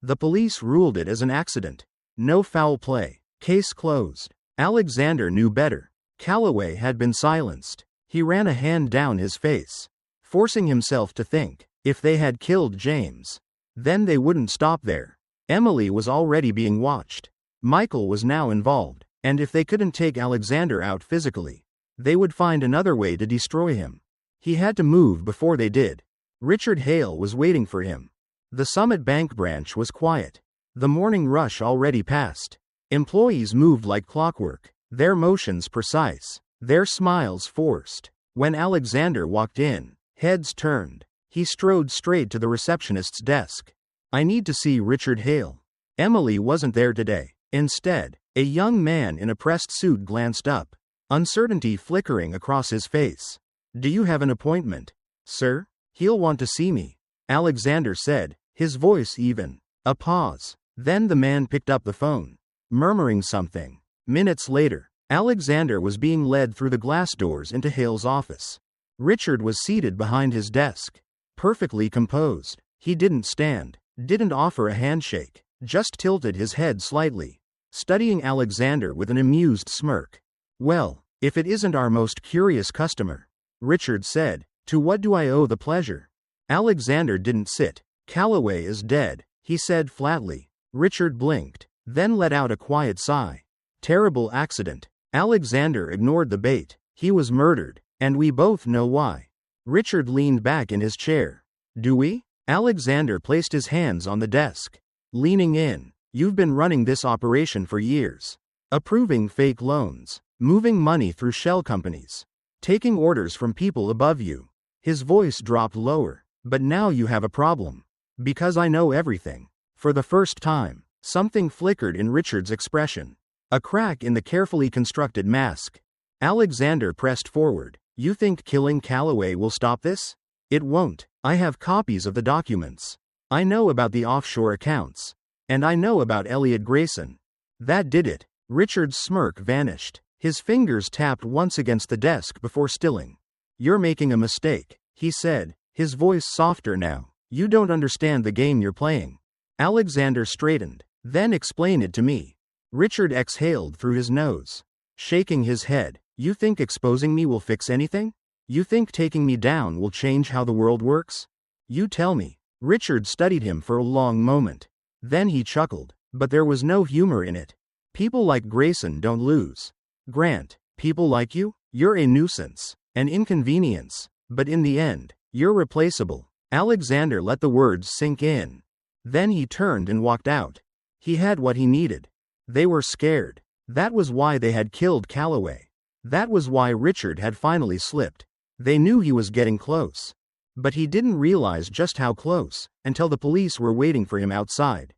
The police ruled it as an accident. No foul play. Case closed. Alexander knew better. Calloway had been silenced. He ran a hand down his face, forcing himself to think. If they had killed James, then they wouldn't stop there. Emily was already being watched. Michael was now involved. And if they couldn't take Alexander out physically, they would find another way to destroy him. He had to move before they did. Richard Hale was waiting for him. The Summit Bank branch was quiet. The morning rush already passed. Employees moved like clockwork, their motions precise, their smiles forced. When Alexander walked in, heads turned. He strode straight to the receptionist's desk. I need to see Richard Hale. Emily wasn't there today. Instead, a young man in a pressed suit glanced up, uncertainty flickering across his face. Do you have an appointment, sir? He'll want to see me, Alexander said, his voice even. A pause. Then the man picked up the phone, murmuring something. Minutes later, Alexander was being led through the glass doors into Hale's office. Richard was seated behind his desk, perfectly composed. He didn't stand, didn't offer a handshake, just tilted his head slightly, studying Alexander with an amused smirk. Well, if it isn't our most curious customer, Richard said. To what do I owe the pleasure? Alexander didn't sit. Calloway is dead, he said flatly. Richard blinked, then let out a quiet sigh. Terrible accident. Alexander ignored the bait. He was murdered, and we both know why. Richard leaned back in his chair. Do we? Alexander placed his hands on the desk, leaning in. You've been running this operation for years. Approving fake loans, moving money through shell companies, taking orders from people above you. His voice dropped lower. But now you have a problem. Because I know everything. For the first time, something flickered in Richard's expression. A crack in the carefully constructed mask. Alexander pressed forward. You think killing Calloway will stop this? It won't. I have copies of the documents. I know about the offshore accounts. And I know about Elliot Grayson. That did it. Richard's smirk vanished. His fingers tapped once against the desk before stilling. You're making a mistake, he said, his voice softer now. You don't understand the game you're playing. Alexander straightened. Then explain it to me. Richard exhaled through his nose, shaking his head. You think exposing me will fix anything? You think taking me down will change how the world works? You tell me. Richard studied him for a long moment. Then he chuckled, but there was no humor in it. People like Grayson don't lose. Grant, people like you? You're a nuisance, an inconvenience, but in the end, you're replaceable. Alexander let the words sink in. Then he turned and walked out. He had what he needed. They were scared. That was why they had killed Calloway. That was why Richard had finally slipped. They knew he was getting close. But he didn't realize just how close, until the police were waiting for him outside.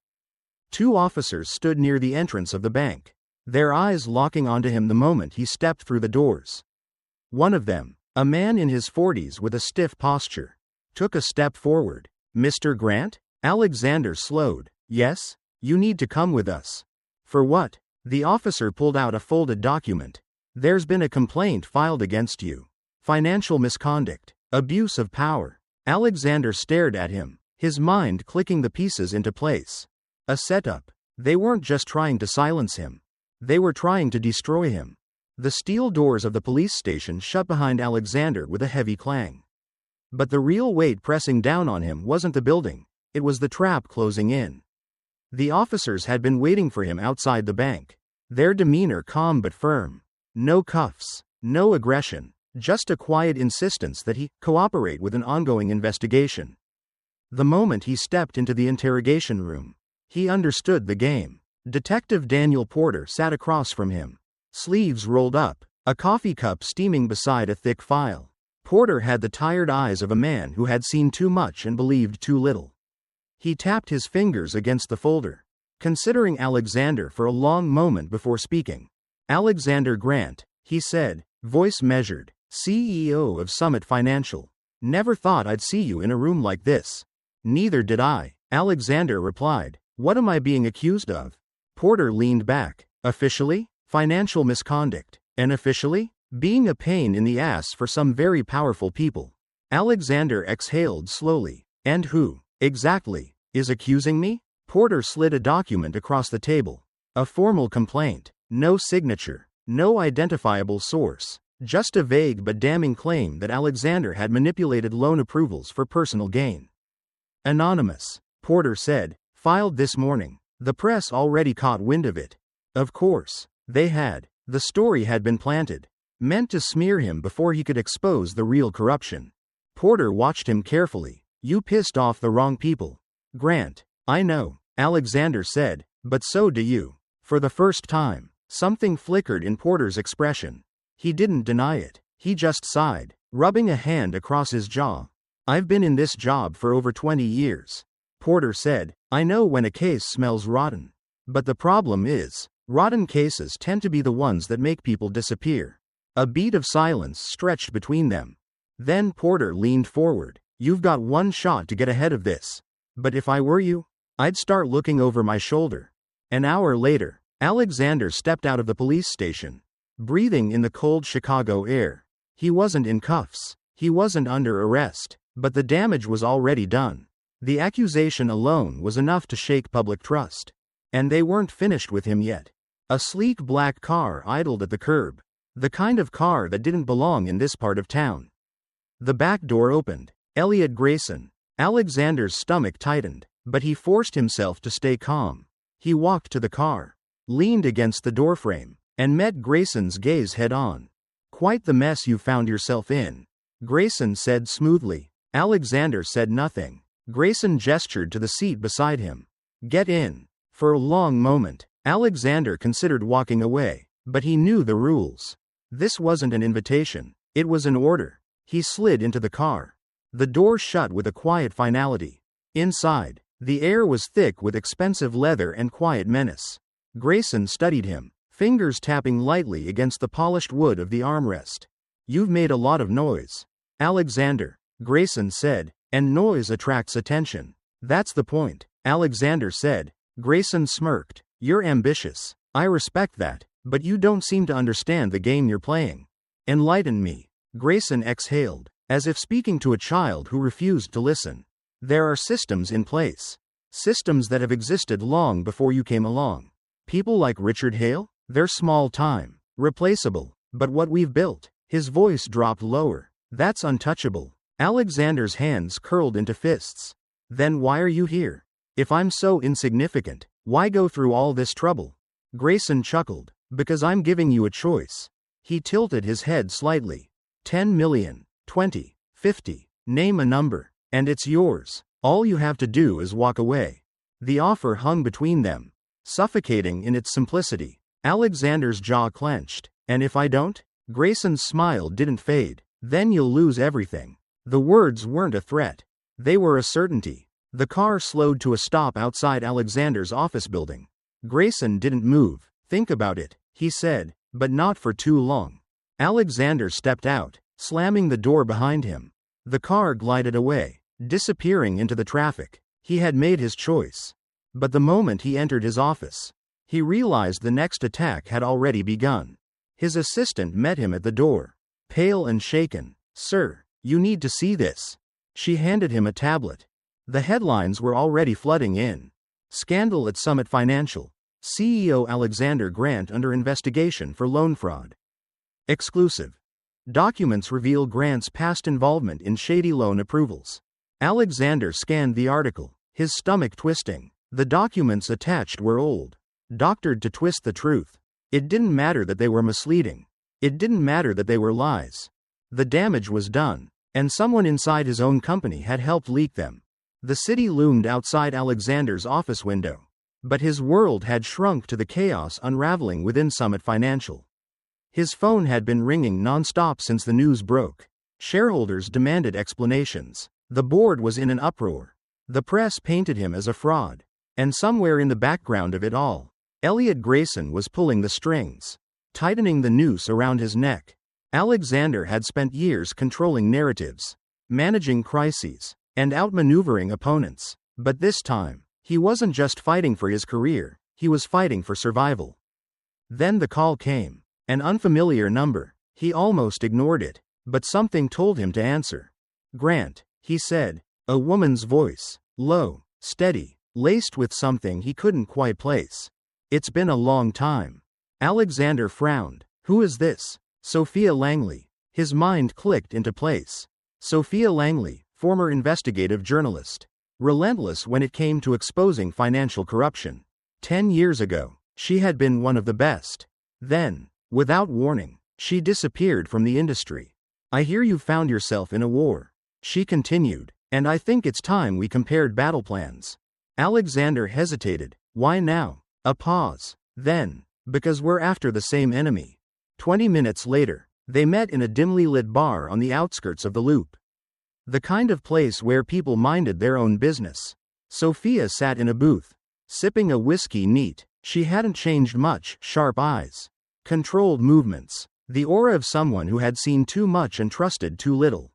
2 officers stood near the entrance of the bank, their eyes locking onto him the moment he stepped through the doors. One of them, a man in his 40s with a stiff posture, took a step forward. Mr. Grant? Alexander slowed. Yes? You need to come with us. For what? The officer pulled out a folded document. There's been a complaint filed against you. Financial misconduct. Abuse of power. Alexander stared at him, his mind clicking the pieces into place. A setup. They weren't just trying to silence him. They were trying to destroy him. The steel doors of the police station shut behind Alexander with a heavy clang. But the real weight pressing down on him wasn't the building, it was the trap closing in. The officers had been waiting for him outside the bank, their demeanor calm but firm. No cuffs, no aggression, just a quiet insistence that he cooperate with an ongoing investigation. The moment he stepped into the interrogation room, he understood the game. Detective Daniel Porter sat across from him, sleeves rolled up, a coffee cup steaming beside a thick file. Porter had the tired eyes of a man who had seen too much and believed too little. He tapped his fingers against the folder, considering Alexander for a long moment before speaking. Alexander Grant, he said, voice measured, CEO of Summit Financial. Never thought I'd see you in a room like this. Neither did I, Alexander replied. What am I being accused of? Porter leaned back. Officially, financial misconduct. And officially, being a pain in the ass for some very powerful people. Alexander exhaled slowly. And who, exactly, is accusing me? Porter slid a document across the table. A formal complaint. No signature. No identifiable source. Just a vague but damning claim that Alexander had manipulated loan approvals for personal gain. Anonymous, Porter said. Filed this morning. The press already caught wind of it. Of course, they had. The story had been planted, meant to smear him before he could expose the real corruption. Porter watched him carefully. You pissed off the wrong people. Grant, I know, Alexander said, but so do you. For the first time, something flickered in Porter's expression. He didn't deny it. He just sighed, rubbing a hand across his jaw. I've been in this job for over 20 years. Porter said, I know when a case smells rotten. But the problem is, rotten cases tend to be the ones that make people disappear. A beat of silence stretched between them. Then Porter leaned forward. You've got one shot to get ahead of this. But if I were you, I'd start looking over my shoulder. An hour later, Alexander stepped out of the police station, breathing in the cold Chicago air. He wasn't in cuffs. He wasn't under arrest. But the damage was already done. The accusation alone was enough to shake public trust. And they weren't finished with him yet. A sleek black car idled at the curb. The kind of car that didn't belong in this part of town. The back door opened. Elliot Grayson. Alexander's stomach tightened, but he forced himself to stay calm. He walked to the car, leaned against the doorframe, and met Grayson's gaze head-on. Quite the mess you found yourself in, Grayson said smoothly. Alexander said nothing. Grayson gestured to the seat beside him. Get in. For a long moment, Alexander considered walking away, but he knew the rules. This wasn't an invitation, it was an order. He slid into the car. The door shut with a quiet finality. Inside, the air was thick with expensive leather and quiet menace. Grayson studied him, fingers tapping lightly against the polished wood of the armrest. You've made a lot of noise, Alexander, Grayson said, and noise attracts attention. That's the point, Alexander said. Grayson smirked. You're ambitious. I respect that, but you don't seem to understand the game you're playing. Enlighten me. Grayson exhaled, as if speaking to a child who refused to listen. There are systems in place. Systems that have existed long before you came along. People like Richard Hale? They're small time. Replaceable. But what we've built. His voice dropped lower. That's untouchable. Alexander's hands curled into fists. Then why are you here? If I'm so insignificant, why go through all this trouble? Grayson chuckled. Because I'm giving you a choice. He tilted his head slightly. 10 million, 20, 50, name a number, and it's yours. All you have to do is walk away. The offer hung between them, suffocating in its simplicity. Alexander's jaw clenched. And if I don't? Grayson's smile didn't fade. Then you'll lose everything. The words weren't a threat. They were a certainty. The car slowed to a stop outside Alexander's office building. Grayson didn't move. Think about it, he said, but not for too long. Alexander stepped out, slamming the door behind him. The car glided away, disappearing into the traffic. He had made his choice. But the moment he entered his office, he realized the next attack had already begun. His assistant met him at the door, pale and shaken. Sir, you need to see this. She handed him a tablet. The headlines were already flooding in. Scandal at Summit Financial. CEO Alexander Grant under investigation for loan fraud. Exclusive. Documents reveal Grant's past involvement in shady loan approvals. Alexander scanned the article, his stomach twisting. The documents attached were old, doctored to twist the truth. It didn't matter that they were misleading. It didn't matter that they were lies. The damage was done, and someone inside his own company had helped leak them. The city loomed outside Alexander's office window. But his world had shrunk to the chaos unraveling within Summit Financial. His phone had been ringing non-stop since the news broke. Shareholders demanded explanations. The board was in an uproar. The press painted him as a fraud. And somewhere in the background of it all, Elliot Grayson was pulling the strings, tightening the noose around his neck. Alexander had spent years controlling narratives, managing crises, and outmaneuvering opponents. But this time, he wasn't just fighting for his career, he was fighting for survival. Then the call came. An unfamiliar number. He almost ignored it, but something told him to answer. Grant, he said, a woman's voice, low, steady, laced with something he couldn't quite place. It's been a long time. Alexander frowned. Who is this? Sophia Langley. His mind clicked into place. Sophia Langley, former investigative journalist. Relentless when it came to exposing financial corruption. 10 years ago, she had been one of the best. Then, without warning, she disappeared from the industry. I hear you found yourself in a war. She continued, and I think it's time we compared battle plans. Alexander hesitated. Why now? A pause. Then, because we're after the same enemy. 20 minutes later, they met in a dimly lit bar on the outskirts of the Loop. The kind of place where people minded their own business. Sophia sat in a booth, sipping a whiskey neat. She hadn't changed much. Sharp eyes, controlled movements, the aura of someone who had seen too much and trusted too little.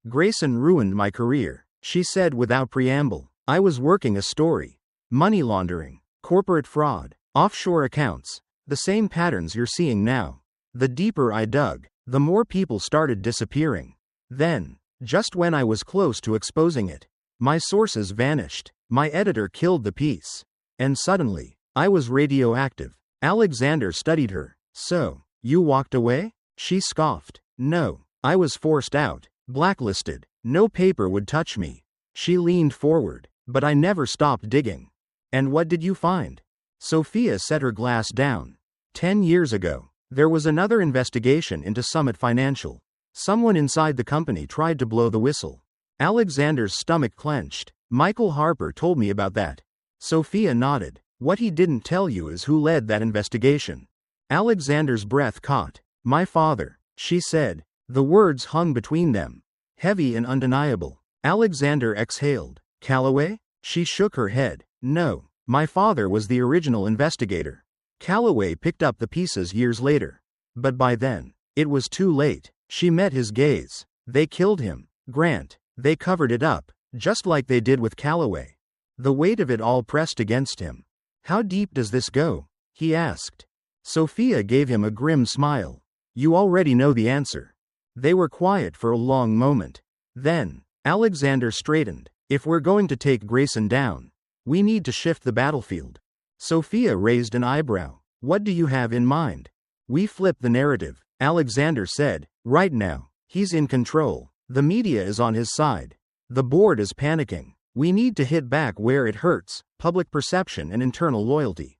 Grayson ruined my career, she said without preamble. I was working a story. Money laundering, corporate fraud, offshore accounts, the same patterns you're seeing now. The deeper I dug, the more people started disappearing. Then, just when I was close to exposing it, my sources vanished. My editor killed the piece. And suddenly, I was radioactive. Alexander studied her. So, you walked away? She scoffed. No, I was forced out, blacklisted. No paper would touch me. She leaned forward. But I never stopped digging. And what did you find? Sophia set her glass down. 10 years ago, there was another investigation into Summit Financial. Someone inside the company tried to blow the whistle. Alexander's stomach clenched. Michael Harper told me about that. Sophia nodded. What he didn't tell you is who led that investigation. Alexander's breath caught. My father, she said. The words hung between them, heavy and undeniable. Alexander exhaled. Calloway? She shook her head. No, my father was the original investigator. Calloway picked up the pieces years later. But by then, it was too late. She met his gaze. They killed him. Grant. They covered it up, just like they did with Calloway. The weight of it all pressed against him. How deep does this go? He asked. Sophia gave him a grim smile. You already know the answer. They were quiet for a long moment. Then, Alexander straightened. If we're going to take Grayson down, We need to shift the battlefield. Sophia raised an eyebrow. What do you have in mind? We flip the narrative, Alexander said. Right now, he's in control. The media is on his side. The board is panicking. We need to hit back where it hurts, public perception and internal loyalty.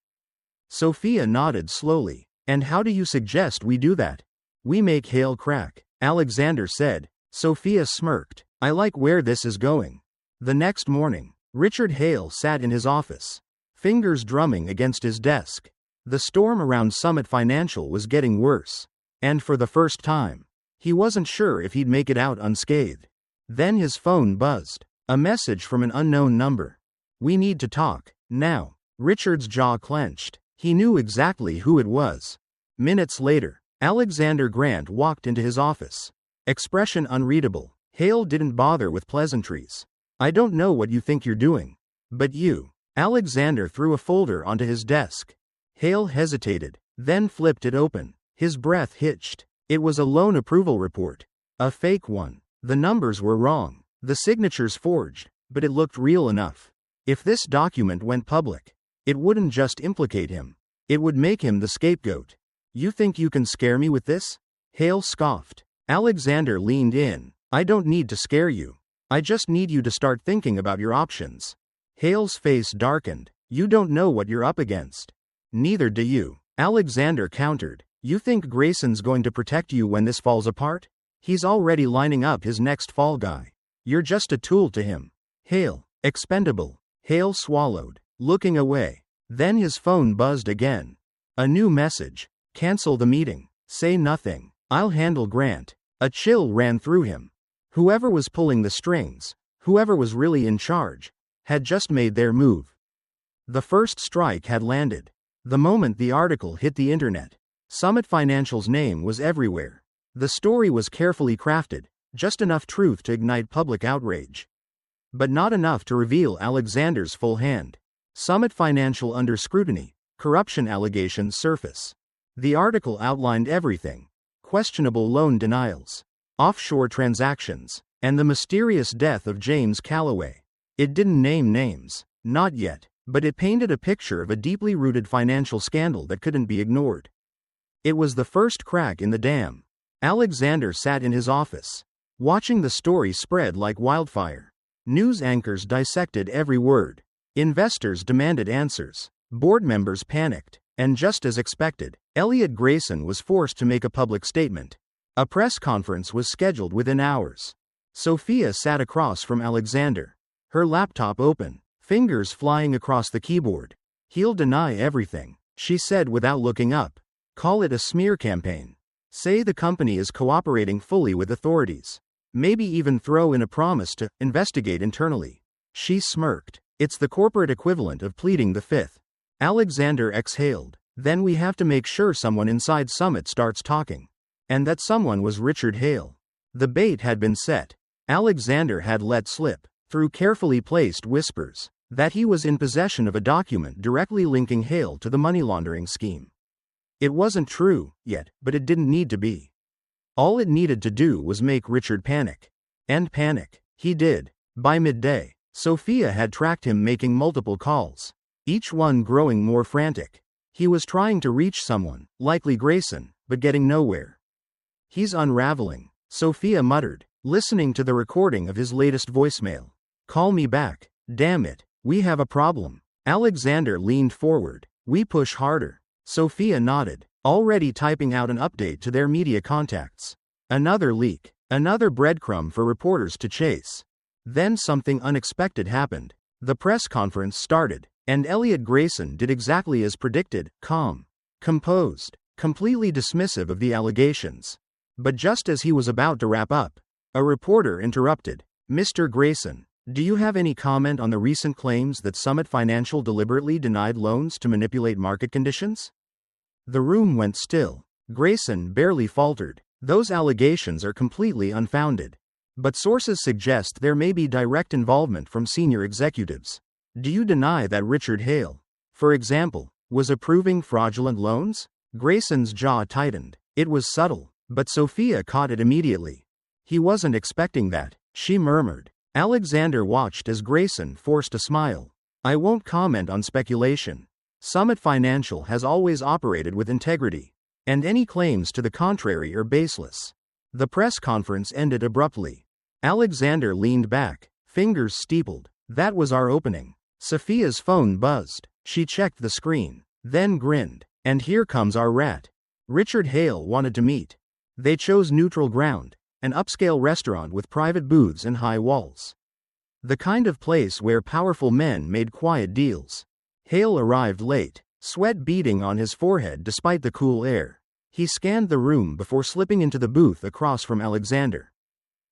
Sophia nodded slowly. And how do you suggest we do that? We make Hale crack, Alexander said. Sophia smirked. I like where this is going. The next morning, Richard Hale sat in his office, fingers drumming against his desk. The storm around Summit Financial was getting worse. And for the first time, he wasn't sure if he'd make it out unscathed. Then his phone buzzed. A message from an unknown number. We need to talk, now. Richard's jaw clenched. He knew exactly who it was. Minutes later, Alexander Grant walked into his office. Expression unreadable. Hale didn't bother with pleasantries. I don't know what you think you're doing. But you. Alexander threw a folder onto his desk. Hale hesitated, then flipped it open. His breath hitched. It was a loan approval report. A fake one. The numbers were wrong. The signatures forged, but it looked real enough. If this document went public, it wouldn't just implicate him. It would make him the scapegoat. You think you can scare me with this? Hale scoffed. Alexander leaned in. I don't need to scare you. I just need you to start thinking about your options. Hale's face darkened. You don't know what you're up against. Neither do you. Alexander countered. You think Grayson's going to protect you when this falls apart? He's already lining up his next fall guy. You're just a tool to him. Hale. Expendable. Hale swallowed, looking away. Then his phone buzzed again. A new message. Cancel the meeting. Say nothing. I'll handle Grant. A chill ran through him. Whoever was pulling the strings, whoever was really in charge, had just made their move. The first strike had landed. The moment the article hit the internet, Summit Financial's name was everywhere. The story was carefully crafted, just enough truth to ignite public outrage. But not enough to reveal Alexander's full hand. Summit Financial under scrutiny, corruption allegations surface. The article outlined everything. Questionable loan denials, offshore transactions, and the mysterious death of James Calloway. It didn't name names, not yet, but it painted a picture of a deeply rooted financial scandal that couldn't be ignored. It was the first crack in the dam. Alexander sat in his office, watching the story spread like wildfire. News anchors dissected every word. Investors demanded answers. Board members panicked. And just as expected, Elliot Grayson was forced to make a public statement. A press conference was scheduled within hours. Sophia sat across from Alexander, her laptop open, fingers flying across the keyboard. He'll deny everything, she said without looking up. Call it a smear campaign. Say the company is cooperating fully with authorities. Maybe even throw in a promise to investigate internally. She smirked. It's the corporate equivalent of pleading the fifth. Alexander exhaled. Then we have to make sure someone inside Summit starts talking. And that someone was Richard Hale. The bait had been set. Alexander had let slip, through carefully placed whispers, that he was in possession of a document directly linking Hale to the money laundering scheme. It wasn't true, yet, but it didn't need to be. All it needed to do was make Richard panic. And panic. He did. By midday, Sophia had tracked him making multiple calls, each one growing more frantic. He was trying to reach someone, likely Grayson, but getting nowhere. He's unraveling, Sophia muttered, listening to the recording of his latest voicemail. Call me back. Damn it, we have a problem. Alexander leaned forward. We push harder. Sophia nodded, already typing out an update to their media contacts. Another leak, another breadcrumb for reporters to chase. Then something unexpected happened. The press conference started, and Elliot Grayson did exactly as predicted, calm, composed, completely dismissive of the allegations. But just as he was about to wrap up, a reporter interrupted. Mr. Grayson, do you have any comment on the recent claims that Summit Financial deliberately denied loans to manipulate market conditions? The room went still. Grayson barely faltered. Those allegations are completely unfounded. But sources suggest there may be direct involvement from senior executives. Do you deny that Richard Hale, for example, was approving fraudulent loans? Grayson's jaw tightened. It was subtle, but Sophia caught it immediately. He wasn't expecting that, she murmured. Alexander watched as Grayson forced a smile. I won't comment on speculation. Summit Financial has always operated with integrity, and any claims to the contrary are baseless. The press conference ended abruptly. Alexander leaned back, fingers steepled. That was our opening. Sophia's phone buzzed. She checked the screen, then grinned. And here comes our rat. Richard Hale wanted to meet. They chose neutral ground, an upscale restaurant with private booths and high walls. The kind of place where powerful men made quiet deals. Hale arrived late, sweat beading on his forehead despite the cool air. He scanned the room before slipping into the booth across from Alexander.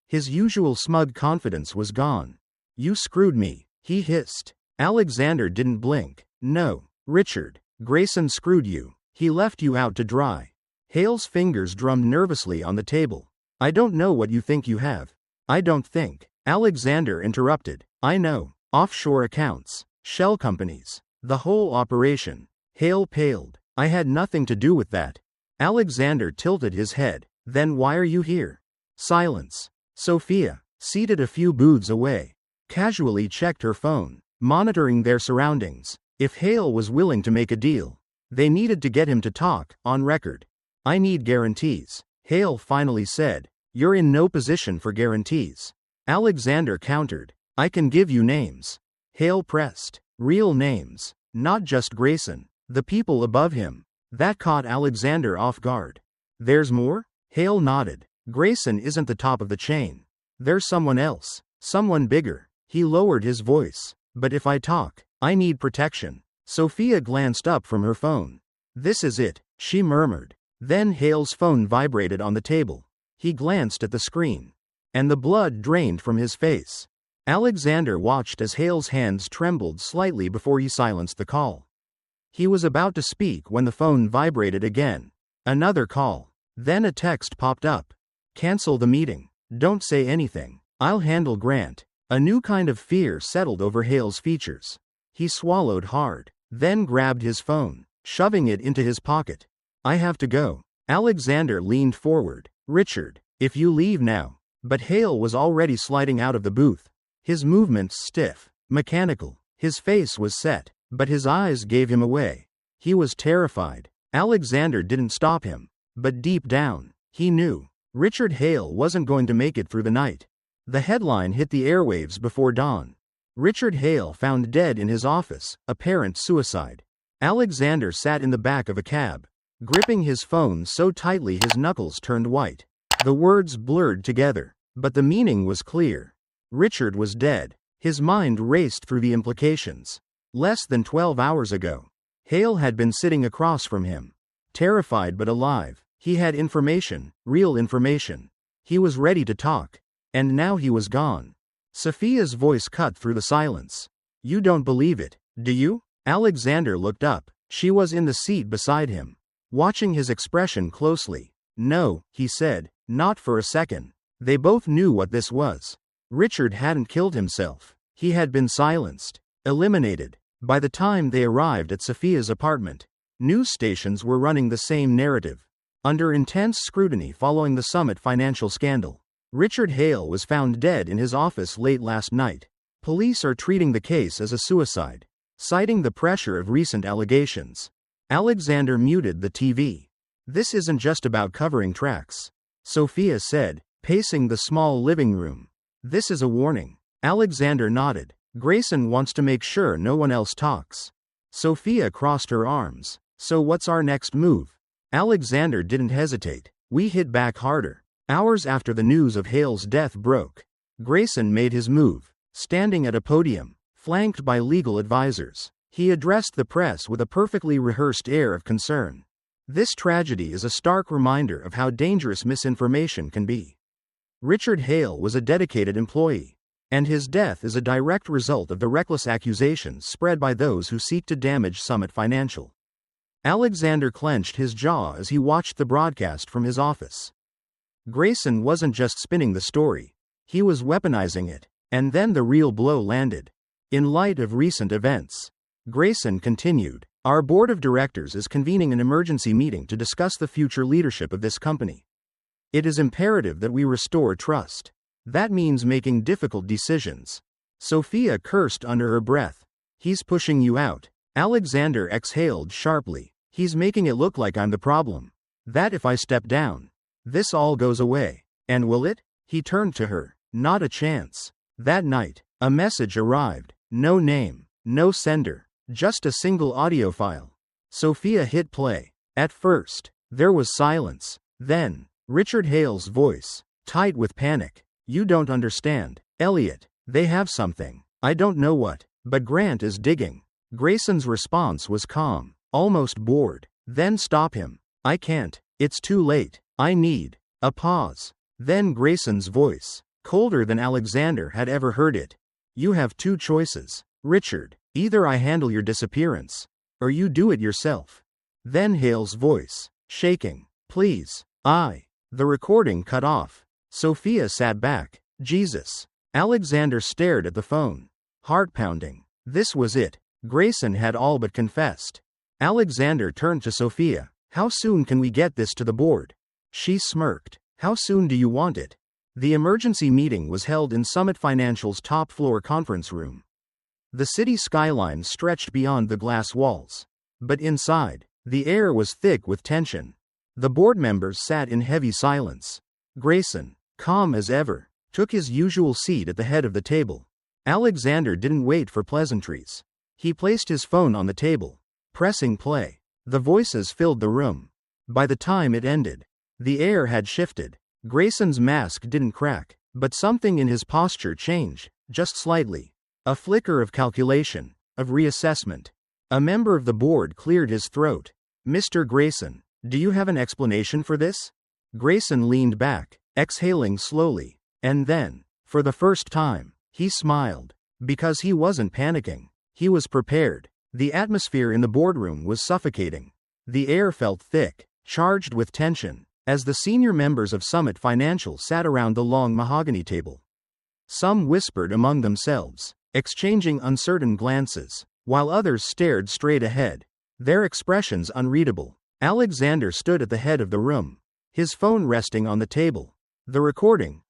His usual smug confidence was gone. You screwed me, he hissed. Alexander didn't blink. No, Richard. Grayson screwed you. He left you out to dry. Hale's fingers drummed nervously on the table. I don't know what you think you have. I don't think. Alexander interrupted. I know. Offshore accounts. Shell companies. The whole operation. Hale paled. I had nothing to do with that. Alexander tilted his head. Then why are you here? Silence. Sophia, seated a few booths away, casually checked her phone, monitoring their surroundings. If Hale was willing to make a deal, they needed to get him to talk, on record. I need guarantees, Hale finally said. You're in no position for guarantees. Alexander countered. I can give you names. Hale pressed. Real names, not just Grayson, the people above him. That caught Alexander off guard. There's more? Hale nodded. Grayson isn't the top of the chain. There's someone else, someone bigger. He lowered his voice. But if I talk, I need protection. Sophia glanced up from her phone. This is it, she murmured. Then Hale's phone vibrated on the table. He glanced at the screen, and the blood drained from his face. Alexander watched as Hale's hands trembled slightly before he silenced the call. He was about to speak when the phone vibrated again. Another call. Then a text popped up. Cancel the meeting. Don't say anything. I'll handle Grant. A new kind of fear settled over Hale's features. He swallowed hard, then grabbed his phone, shoving it into his pocket. I have to go. Alexander leaned forward. Richard, if you leave now. But Hale was already sliding out of the booth. His movements stiff, mechanical. His face was set, but his eyes gave him away. He was terrified. Alexander didn't stop him, but deep down, he knew. Richard Hale wasn't going to make it through the night. The headline hit the airwaves before dawn. Richard Hale found dead in his office, apparent suicide. Alexander sat in the back of a cab, gripping his phone so tightly his knuckles turned white. The words blurred together, but the meaning was clear. Richard was dead. His mind raced through the implications. Less than 12 hours ago, Hale had been sitting across from him, terrified but alive. He had information, real information. He was ready to talk. And now he was gone. Sophia's voice cut through the silence. You don't believe it, do you? Alexander looked up. She was in the seat beside him, watching his expression closely. No, he said, not for a second. They both knew what this was. Richard hadn't killed himself. He had been silenced, eliminated. By the time they arrived at Sophia's apartment, news stations were running the same narrative. Under intense scrutiny following the Summit financial scandal, Richard Hale was found dead in his office late last night. Police are treating the case as a suicide, citing the pressure of recent allegations. Alexander muted the TV. This isn't just about covering tracks, Sophia said, pacing the small living room. This is a warning. Alexander nodded. Grayson wants to make sure no one else talks. Sophia crossed her arms. So what's our next move? Alexander didn't hesitate. We hit back harder. Hours after the news of Hale's death broke, Grayson made his move. Standing at a podium, flanked by legal advisors, he addressed the press with a perfectly rehearsed air of concern. This tragedy is a stark reminder of how dangerous misinformation can be. Richard Hale was a dedicated employee, and his death is a direct result of the reckless accusations spread by those who seek to damage Summit Financial. Alexander clenched his jaw as he watched the broadcast from his office. Grayson wasn't just spinning the story, he was weaponizing it, and then the real blow landed. In light of recent events, Grayson continued, our board of directors is convening an emergency meeting to discuss the future leadership of this company. It is imperative that we restore trust. That means making difficult decisions. Sophia cursed under her breath. He's pushing you out. Alexander exhaled sharply. He's making it look like I'm the problem. That if I step down, this all goes away. And will it? He turned to her. Not a chance. That night, a message arrived. No name, no sender, just a single audio file. Sophia hit play. At first, there was silence. Then, Richard Hale's voice, tight with panic. You don't understand, Elliot. They have something. I don't know what, but Grant is digging. Grayson's response was calm, almost bored. Then stop him. I can't. It's too late. I need. A pause. Then Grayson's voice, colder than Alexander had ever heard it. You have two choices, Richard. Either I handle your disappearance, or you do it yourself. Then Hale's voice, shaking. Please. The recording cut off. Sophia sat back. Jesus. Alexander stared at the phone. Heart pounding. This was it. Grayson had all but confessed. Alexander turned to Sophia. How soon can we get this to the board? She smirked. How soon do you want it? The emergency meeting was held in Summit Financial's top-floor conference room. The city skyline stretched beyond the glass walls. But inside, the air was thick with tension. The board members sat in heavy silence. Grayson, calm as ever, took his usual seat at the head of the table. Alexander didn't wait for pleasantries. He placed his phone on the table, pressing play. The voices filled the room. By the time it ended, the air had shifted. Grayson's mask didn't crack, but something in his posture changed, just slightly. A flicker of calculation, of reassessment. A member of the board cleared his throat. Mr. Grayson, do you have an explanation for this? Grayson leaned back, exhaling slowly. And then, for the first time, he smiled. Because he wasn't panicking. He was prepared. The atmosphere in the boardroom was suffocating. The air felt thick, charged with tension, as the senior members of Summit Financial sat around the long mahogany table. Some whispered among themselves, exchanging uncertain glances, while others stared straight ahead, their expressions unreadable. Alexander stood at the head of the room, his phone resting on the table. The recording,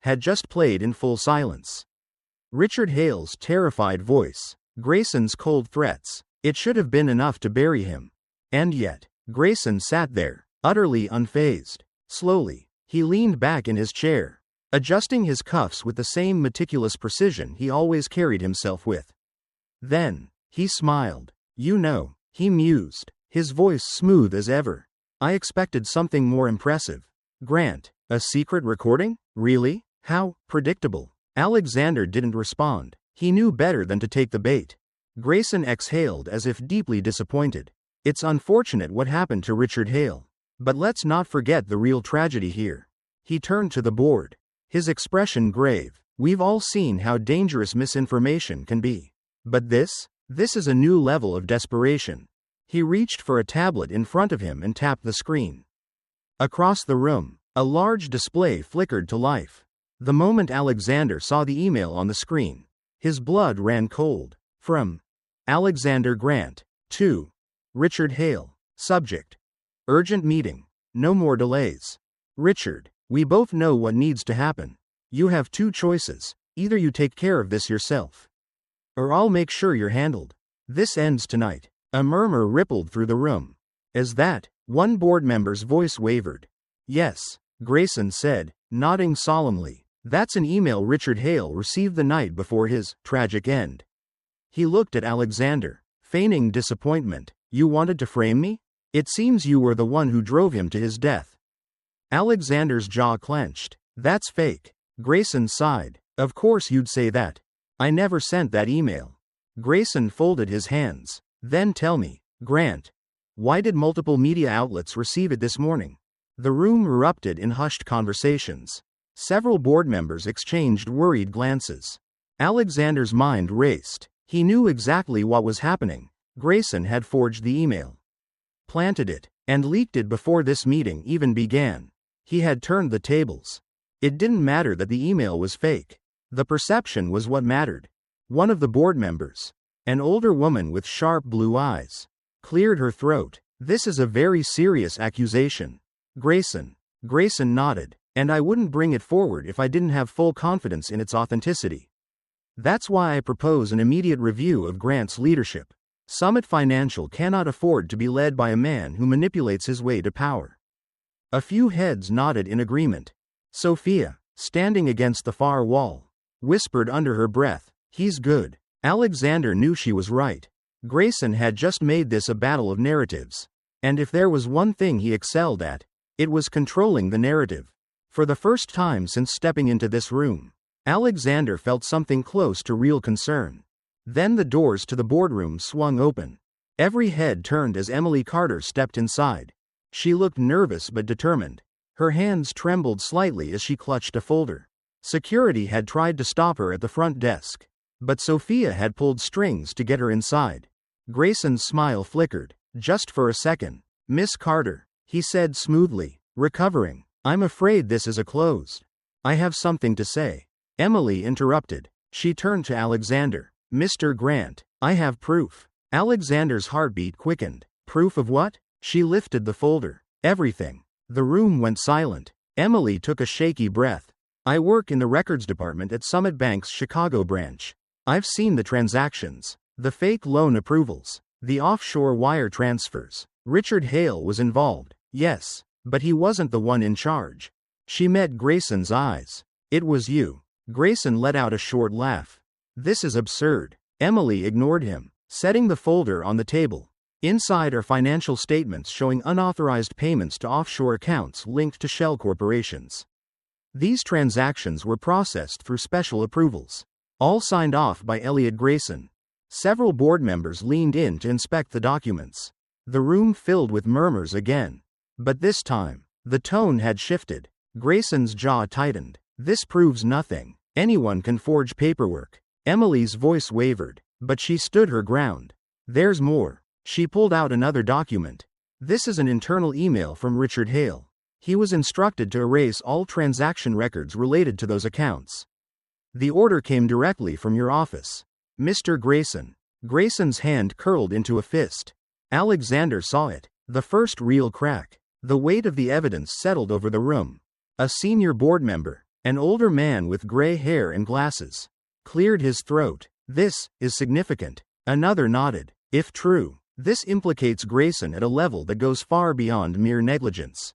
had just played in full silence. Richard Hale's terrified voice, Grayson's cold threats. It should have been enough to bury him. And yet, Grayson sat there, utterly unfazed. Slowly, he leaned back in his chair, adjusting his cuffs with the same meticulous precision he always carried himself with. Then, he smiled. You know, he mused, his voice smooth as ever. I expected something more impressive. Grant, a secret recording? Really? How predictable. Alexander didn't respond. He knew better than to take the bait. Grayson exhaled as if deeply disappointed. It's unfortunate what happened to Richard Hale. But let's not forget the real tragedy here. He turned to the board, his expression grave. We've all seen how dangerous misinformation can be. But this is a new level of desperation. He reached for a tablet in front of him and tapped the screen. Across the room, a large display flickered to life. The moment Alexander saw the email on the screen, his blood ran cold. From Alexander Grant to Richard Hale. Subject: urgent meeting. No more delays. Richard, we both know what needs to happen. You have two choices. Either you take care of this yourself, or I'll make sure you're handled. This ends tonight. A murmur rippled through the room. As that, one board member's voice wavered. Yes, Grayson said, nodding solemnly. That's an email Richard Hale received the night before his tragic end. He looked at Alexander, feigning disappointment. You wanted to frame me? It seems you were the one who drove him to his death. Alexander's jaw clenched. That's fake. Grayson sighed. Of course you'd say that. I never sent that email. Grayson folded his hands. Then tell me, Grant, why did multiple media outlets receive it this morning? The room erupted in hushed conversations. Several board members exchanged worried glances. Alexander's mind raced. He knew exactly what was happening. Grayson had forged the email, planted it, and leaked it before this meeting even began. He had turned the tables. It didn't matter that the email was fake. The perception was what mattered. One of the board members, an older woman with sharp blue eyes, cleared her throat. This is a very serious accusation. Grayson nodded. And I wouldn't bring it forward if I didn't have full confidence in its authenticity. That's why I propose an immediate review of Grant's leadership. Summit Financial cannot afford to be led by a man who manipulates his way to power." A few heads nodded in agreement. Sophia, standing against the far wall, whispered under her breath, "He's good." Alexander knew she was right. Grayson had just made this a battle of narratives. And if there was one thing he excelled at, it was controlling the narrative. For the first time since stepping into this room, Alexander felt something close to real concern. Then the doors to the boardroom swung open. Every head turned as Emily Carter stepped inside. She looked nervous but determined. Her hands trembled slightly as she clutched a folder. Security had tried to stop her at the front desk, but Sophia had pulled strings to get her inside. Grayson's smile flickered, just for a second. "Miss Carter," he said smoothly, recovering, "I'm afraid this is a closed. I have something to say." Emily interrupted. She turned to Alexander. "Mr. Grant, I have proof." Alexander's heartbeat quickened. "Proof of what?" She lifted the folder. "Everything." The room went silent. Emily took a shaky breath. "I work in the records department at Summit Bank's Chicago branch. I've seen the transactions, the fake loan approvals, the offshore wire transfers. Richard Hale was involved, yes, but he wasn't the one in charge." She met Grayson's eyes. "It was you." Grayson let out a short laugh. "This is absurd." Emily ignored him, setting the folder on the table. Inside are financial statements showing unauthorized payments to offshore accounts linked to shell corporations. These transactions were processed through special approvals, all signed off by Elliot Grayson. Several board members leaned in to inspect the documents. The room filled with murmurs again. But this time, the tone had shifted. Grayson's jaw tightened. "This proves nothing. Anyone can forge paperwork." Emily's voice wavered, but she stood her ground. "There's more." She pulled out another document. "This is an internal email from Richard Hale. He was instructed to erase all transaction records related to those accounts. The order came directly from your office, Mr. Grayson." Grayson's hand curled into a fist. Alexander saw it. The first real crack. The weight of the evidence settled over the room. A senior board member, an older man with gray hair and glasses, cleared his throat. "This is significant." Another nodded. "If true, this implicates Grayson at a level that goes far beyond mere negligence."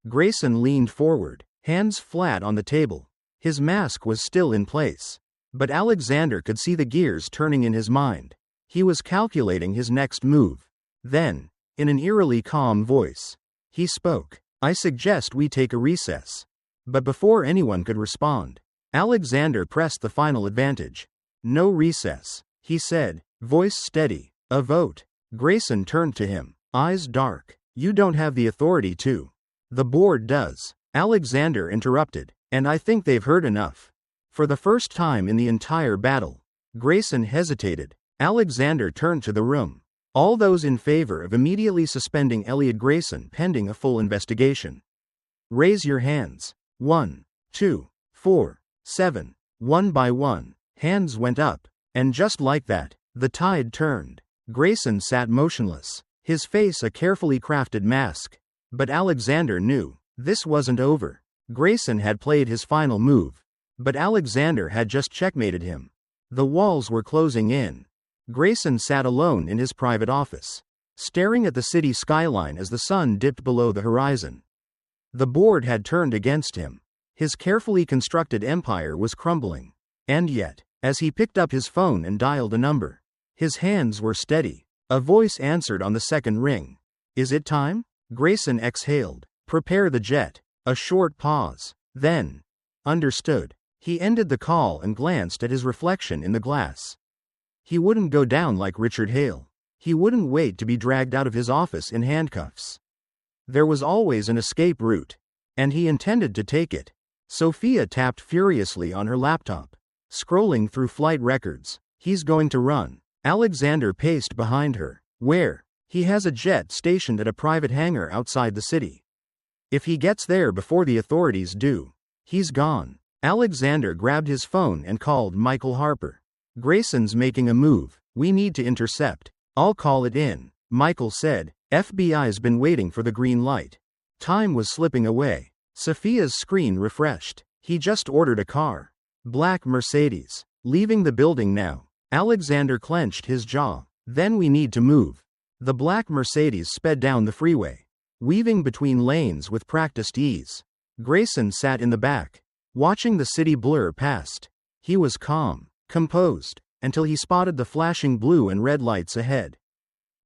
Grayson leaned forward, hands flat on the table. His mask was still in place, but Alexander could see the gears turning in his mind. He was calculating his next move. Then, in an eerily calm voice, he spoke. "I suggest we take a recess." But before anyone could respond, Alexander pressed the final advantage. "No recess," he said, voice steady. "A vote." Grayson turned to him, eyes dark. "You don't have the authority to." "The board does." Alexander interrupted. "And I think they've heard enough." For the first time in the entire battle, Grayson hesitated. Alexander turned to the room. "All those in favor of immediately suspending Elliot Grayson pending a full investigation, raise your hands." 1, 2, 4, 7. One by one, hands went up. And just like that, the tide turned. Grayson sat motionless, his face a carefully crafted mask. But Alexander knew, this wasn't over. Grayson had played his final move, but Alexander had just checkmated him. The walls were closing in. Grayson sat alone in his private office, staring at the city skyline as the sun dipped below the horizon. The board had turned against him. His carefully constructed empire was crumbling. And yet, as he picked up his phone and dialed a number, his hands were steady. A voice answered on the second ring. "Is it time?" Grayson exhaled. "Prepare the jet." A short pause. Then, "Understood." He ended the call and glanced at his reflection in the glass. He wouldn't go down like Richard Hale. He wouldn't wait to be dragged out of his office in handcuffs. There was always an escape route, and he intended to take it. Sophia tapped furiously on her laptop, scrolling through flight records. "He's going to run." Alexander paced behind her. "Where?" "He has a jet stationed at a private hangar outside the city. If he gets there before the authorities do, he's gone." Alexander grabbed his phone and called Michael Harper. "Grayson's making a move. We need to intercept." "I'll call it in," Michael said. "FBI's been waiting for the green light." Time was slipping away. Sophia's screen refreshed. "He just ordered a car. Black Mercedes." Leaving the building now. Alexander clenched his jaw. Then we need to move. The black Mercedes sped down the freeway, weaving between lanes with practiced ease. Grayson sat in the back, watching the city blur past. He was calm, composed, until he spotted the flashing blue and red lights ahead.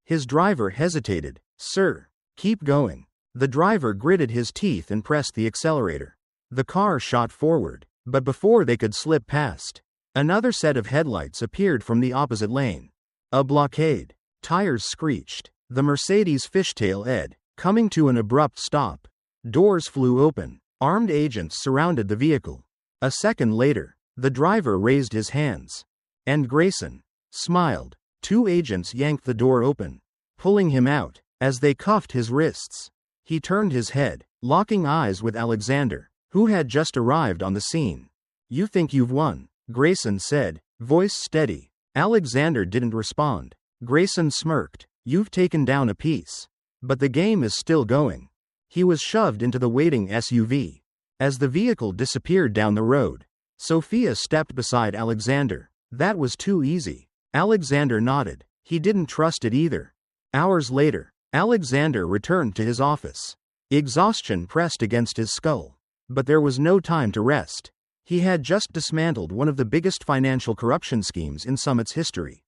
His driver hesitated. "Sir, keep going." The driver gritted his teeth and pressed the accelerator. The car shot forward, but before they could slip past, another set of headlights appeared from the opposite lane. A blockade. Tires screeched. The Mercedes fishtailed, coming to an abrupt stop. Doors flew open. Armed agents surrounded the vehicle. A second later, the driver raised his hands. And Grayson smiled. Two agents yanked the door open, pulling him out. As they cuffed his wrists, he turned his head, locking eyes with Alexander, who had just arrived on the scene. "You think you've won," Grayson said, voice steady. Alexander didn't respond. Grayson smirked. "You've taken down a piece. But the game is still going." He was shoved into the waiting SUV. As the vehicle disappeared down the road, Sophia stepped beside Alexander. "That was too easy." Alexander nodded. He didn't trust it either. Hours later, Alexander returned to his office. Exhaustion pressed against his skull. But there was no time to rest. He had just dismantled one of the biggest financial corruption schemes in Summit's history.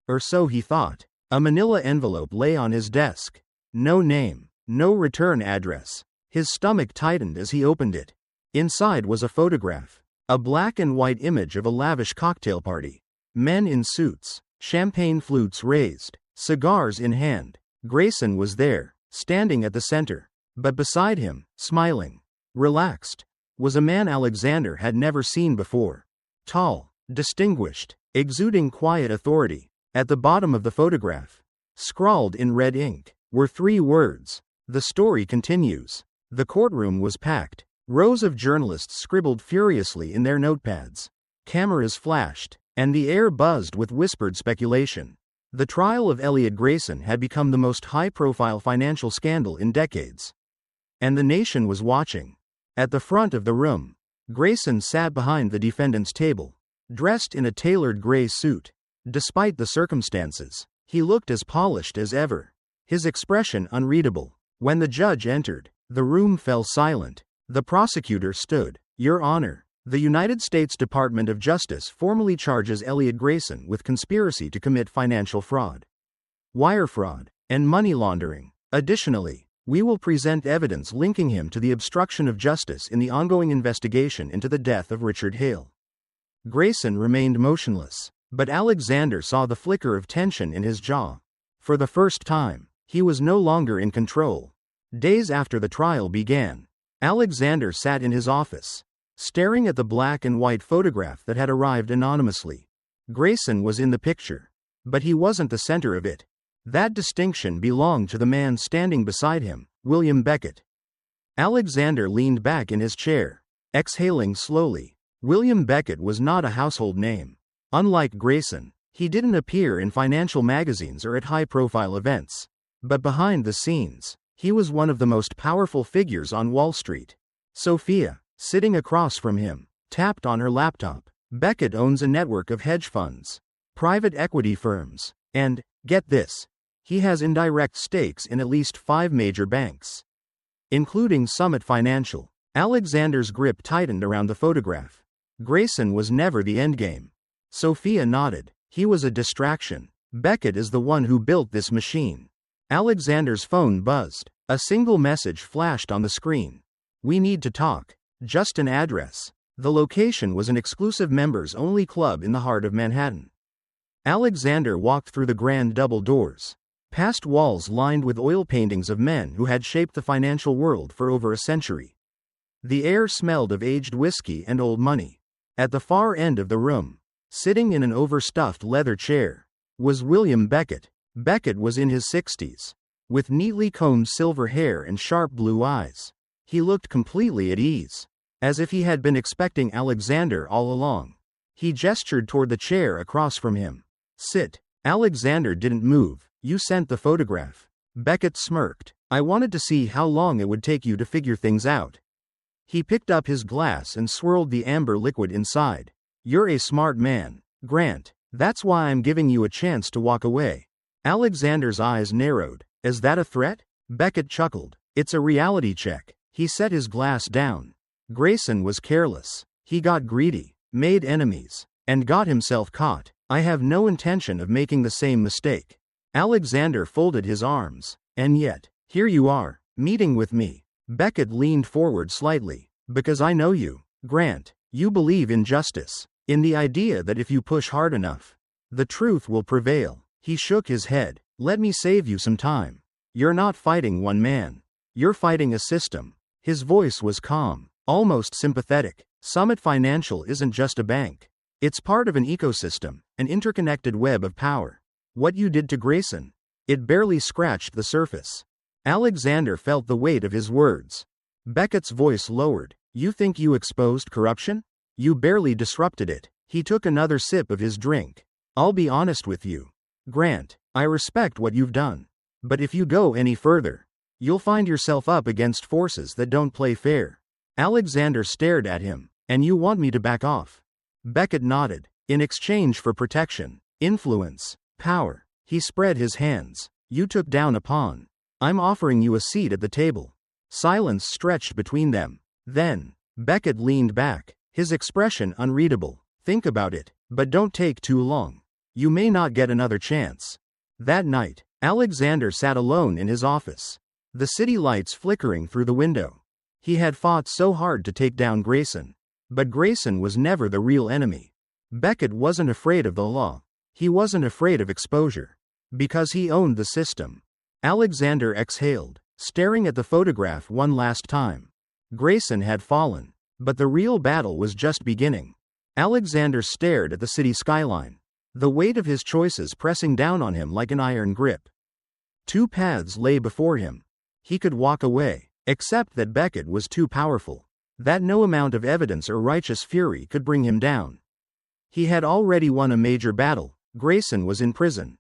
Or so he thought. A manila envelope lay on his desk. No name, no return address. His stomach tightened as he opened it. Inside was a photograph. A black and white image of a lavish cocktail party. Men in suits, champagne flutes raised, cigars in hand. Grayson was there, standing at the center. But beside him, smiling, relaxed, was a man Alexander had never seen before. Tall, distinguished, exuding quiet authority. At the bottom of the photograph, scrawled in red ink, were 3 words. "The story continues." The courtroom was packed. Rows of journalists scribbled furiously in their notepads. Cameras flashed, and the air buzzed with whispered speculation. The trial of Elliot Grayson had become the most high-profile financial scandal in decades. And the nation was watching. At the front of the room, Grayson sat behind the defendant's table, dressed in a tailored gray suit. Despite the circumstances, he looked as polished as ever, his expression unreadable. When the judge entered, the room fell silent. The prosecutor stood. "Your Honor, the United States Department of Justice formally charges Elliot Grayson with conspiracy to commit financial fraud, wire fraud, and money laundering. Additionally, we will present evidence linking him to the obstruction of justice in the ongoing investigation into the death of Richard Hale." Grayson remained motionless, but Alexander saw the flicker of tension in his jaw. For the first time, he was no longer in control. Days after the trial began, Alexander sat in his office, staring at the black and white photograph that had arrived anonymously. Grayson was in the picture, but he wasn't the center of it. That distinction belonged to the man standing beside him, William Beckett. Alexander leaned back in his chair, exhaling slowly. William Beckett was not a household name. Unlike Grayson, he didn't appear in financial magazines or at high-profile events. But behind the scenes, he was one of the most powerful figures on Wall Street. Sophia, sitting across from him, tapped on her laptop. Beckett owns a network of hedge funds, private equity firms, and, get this, he has indirect stakes in at least 5 major banks, including Summit Financial. Alexander's grip tightened around the photograph. Grayson was never the endgame. Sophia nodded. He was a distraction. Beckett is the one who built this machine. Alexander's phone buzzed. A single message flashed on the screen. "We need to talk. Just an address." The location was an exclusive members-only club in the heart of Manhattan. Alexander walked through the grand double doors, past walls lined with oil paintings of men who had shaped the financial world for over a century. The air smelled of aged whiskey and old money. At the far end of the room, sitting in an overstuffed leather chair, was William Beckett. Beckett was in his 60s, with neatly combed silver hair and sharp blue eyes. He looked completely at ease, as if he had been expecting Alexander all along. He gestured toward the chair across from him. "Sit." Alexander didn't move. "You sent the photograph." Beckett smirked. "I wanted to see how long it would take you to figure things out." He picked up his glass and swirled the amber liquid inside. You're a smart man, Grant. That's why I'm giving you a chance to walk away. Alexander's eyes narrowed. Is that a threat? Beckett chuckled. It's a reality check. He set his glass down. Grayson was careless. He got greedy, made enemies, and got himself caught. I have no intention of making the same mistake. Alexander folded his arms. And yet, here you are, meeting with me. Beckett leaned forward slightly. Because I know you, Grant. You believe in justice, in the idea that if you push hard enough, the truth will prevail. He shook his head. Let me save you some time. You're not fighting one man. You're fighting a system. His voice was calm, almost sympathetic. Summit Financial isn't just a bank. It's part of an ecosystem, an interconnected web of power. What you did to Grayson, it barely scratched the surface. Alexander felt the weight of his words. Beckett's voice lowered. You think you exposed corruption? You barely disrupted it. He took another sip of his drink. I'll be honest with you, Grant. I respect what you've done. But if you go any further, you'll find yourself up against forces that don't play fair. Alexander stared at him. And you want me to back off? Beckett nodded. In exchange for protection, influence, power. He spread his hands. You took down a pawn. I'm offering you a seat at the table. Silence stretched between them. Then, Beckett leaned back, his expression unreadable. Think about it, but don't take too long. You may not get another chance. That night, Alexander sat alone in his office, the city lights flickering through the window. He had fought so hard to take down Grayson. But Grayson was never the real enemy. Beckett wasn't afraid of the law. He wasn't afraid of exposure. Because he owned the system. Alexander exhaled, staring at the photograph one last time. Grayson had fallen. But the real battle was just beginning. Alexander stared at the city skyline, the weight of his choices pressing down on him like an iron grip. Two paths lay before him. He could walk away, except that Beckett was too powerful. That no amount of evidence or righteous fury could bring him down. He had already won a major battle. Grayson was in prison.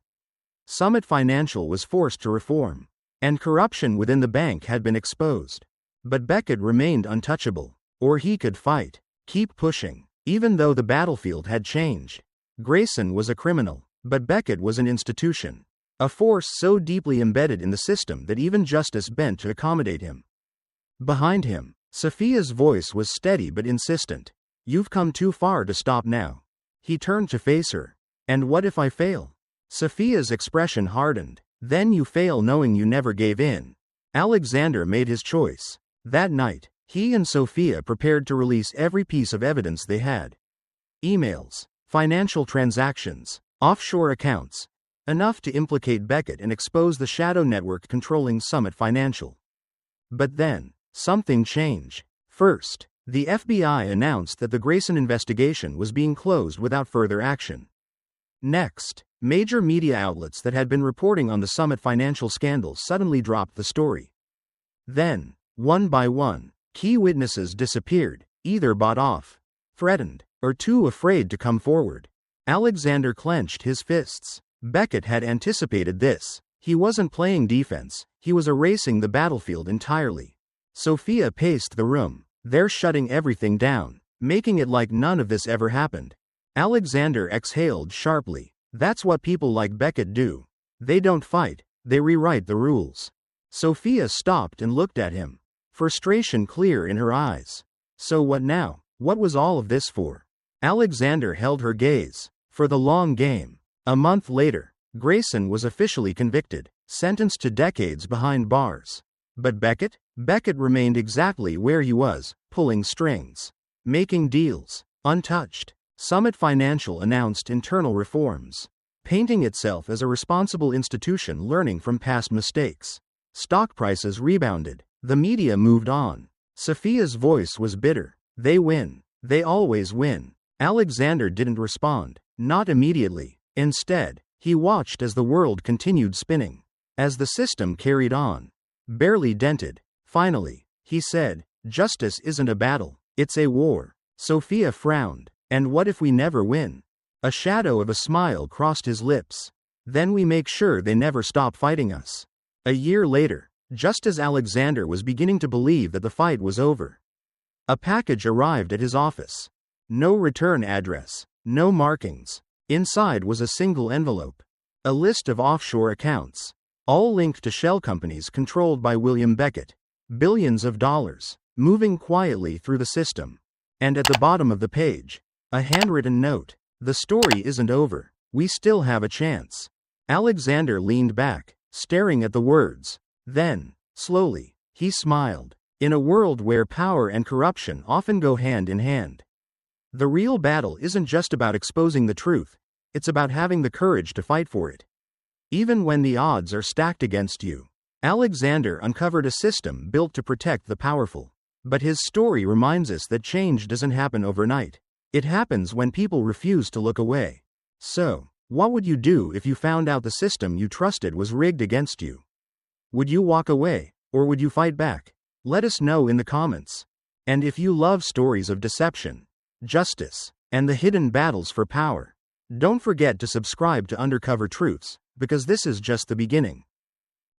Summit Financial was forced to reform. And corruption within the bank had been exposed. But Beckett remained untouchable. Or he could fight, keep pushing, even though the battlefield had changed. Grayson was a criminal, but Beckett was an institution. A force so deeply embedded in the system that even justice bent to accommodate him. Behind him, Sophia's voice was steady but insistent. You've come too far to stop now. He turned to face her. And what if I fail? Sophia's expression hardened. Then you fail knowing you never gave in. Alexander made his choice. That night, he and Sophia prepared to release every piece of evidence they had. Emails, financial transactions, offshore accounts. Enough to implicate Beckett and expose the shadow network controlling Summit Financial. But then, something changed. First, the FBI announced that the Grayson investigation was being closed without further action. Next, major media outlets that had been reporting on the Summit Financial scandal suddenly dropped the story. Then, one by one, key witnesses disappeared, either bought off, threatened, or too afraid to come forward. Alexander clenched his fists. Beckett had anticipated this. He wasn't playing defense, he was erasing the battlefield entirely. Sophia paced the room. They're shutting everything down, making it like none of this ever happened. Alexander exhaled sharply. That's what people like Beckett do. They don't fight, they rewrite the rules. Sophia stopped and looked at him, frustration clear in her eyes. So what now? What was all of this for? Alexander held her gaze. For the long game. A month later, Grayson was officially convicted, sentenced to decades behind bars. But Beckett? Beckett remained exactly where he was, pulling strings, making deals, untouched. Summit Financial announced internal reforms, painting itself as a responsible institution learning from past mistakes. Stock prices rebounded. The media moved on. Sophia's voice was bitter. They win. They always win. Alexander didn't respond. Not immediately. Instead, he watched as the world continued spinning. As the system carried on. Barely dented. Finally, he said, justice isn't a battle. It's a war. Sophia frowned. And what if we never win? A shadow of a smile crossed his lips. Then we make sure they never stop fighting us. A year later, just as Alexander was beginning to believe that the fight was over, a package arrived at his office. No return address. No markings. Inside was a single envelope. A list of offshore accounts. All linked to shell companies controlled by William Beckett. Billions of dollars. Moving quietly through the system. And at the bottom of the page, a handwritten note. The story isn't over. We still have a chance. Alexander leaned back, staring at the words. Then, slowly, he smiled. In a world where power and corruption often go hand in hand, the real battle isn't just about exposing the truth, it's about having the courage to fight for it. Even when the odds are stacked against you. Alexander uncovered a system built to protect the powerful. But his story reminds us that change doesn't happen overnight. It happens when people refuse to look away. So, what would you do if you found out the system you trusted was rigged against you? Would you walk away, or would you fight back? Let us know in the comments. And if you love stories of deception, justice, and the hidden battles for power, don't forget to subscribe to Undercover Truths, because this is just the beginning.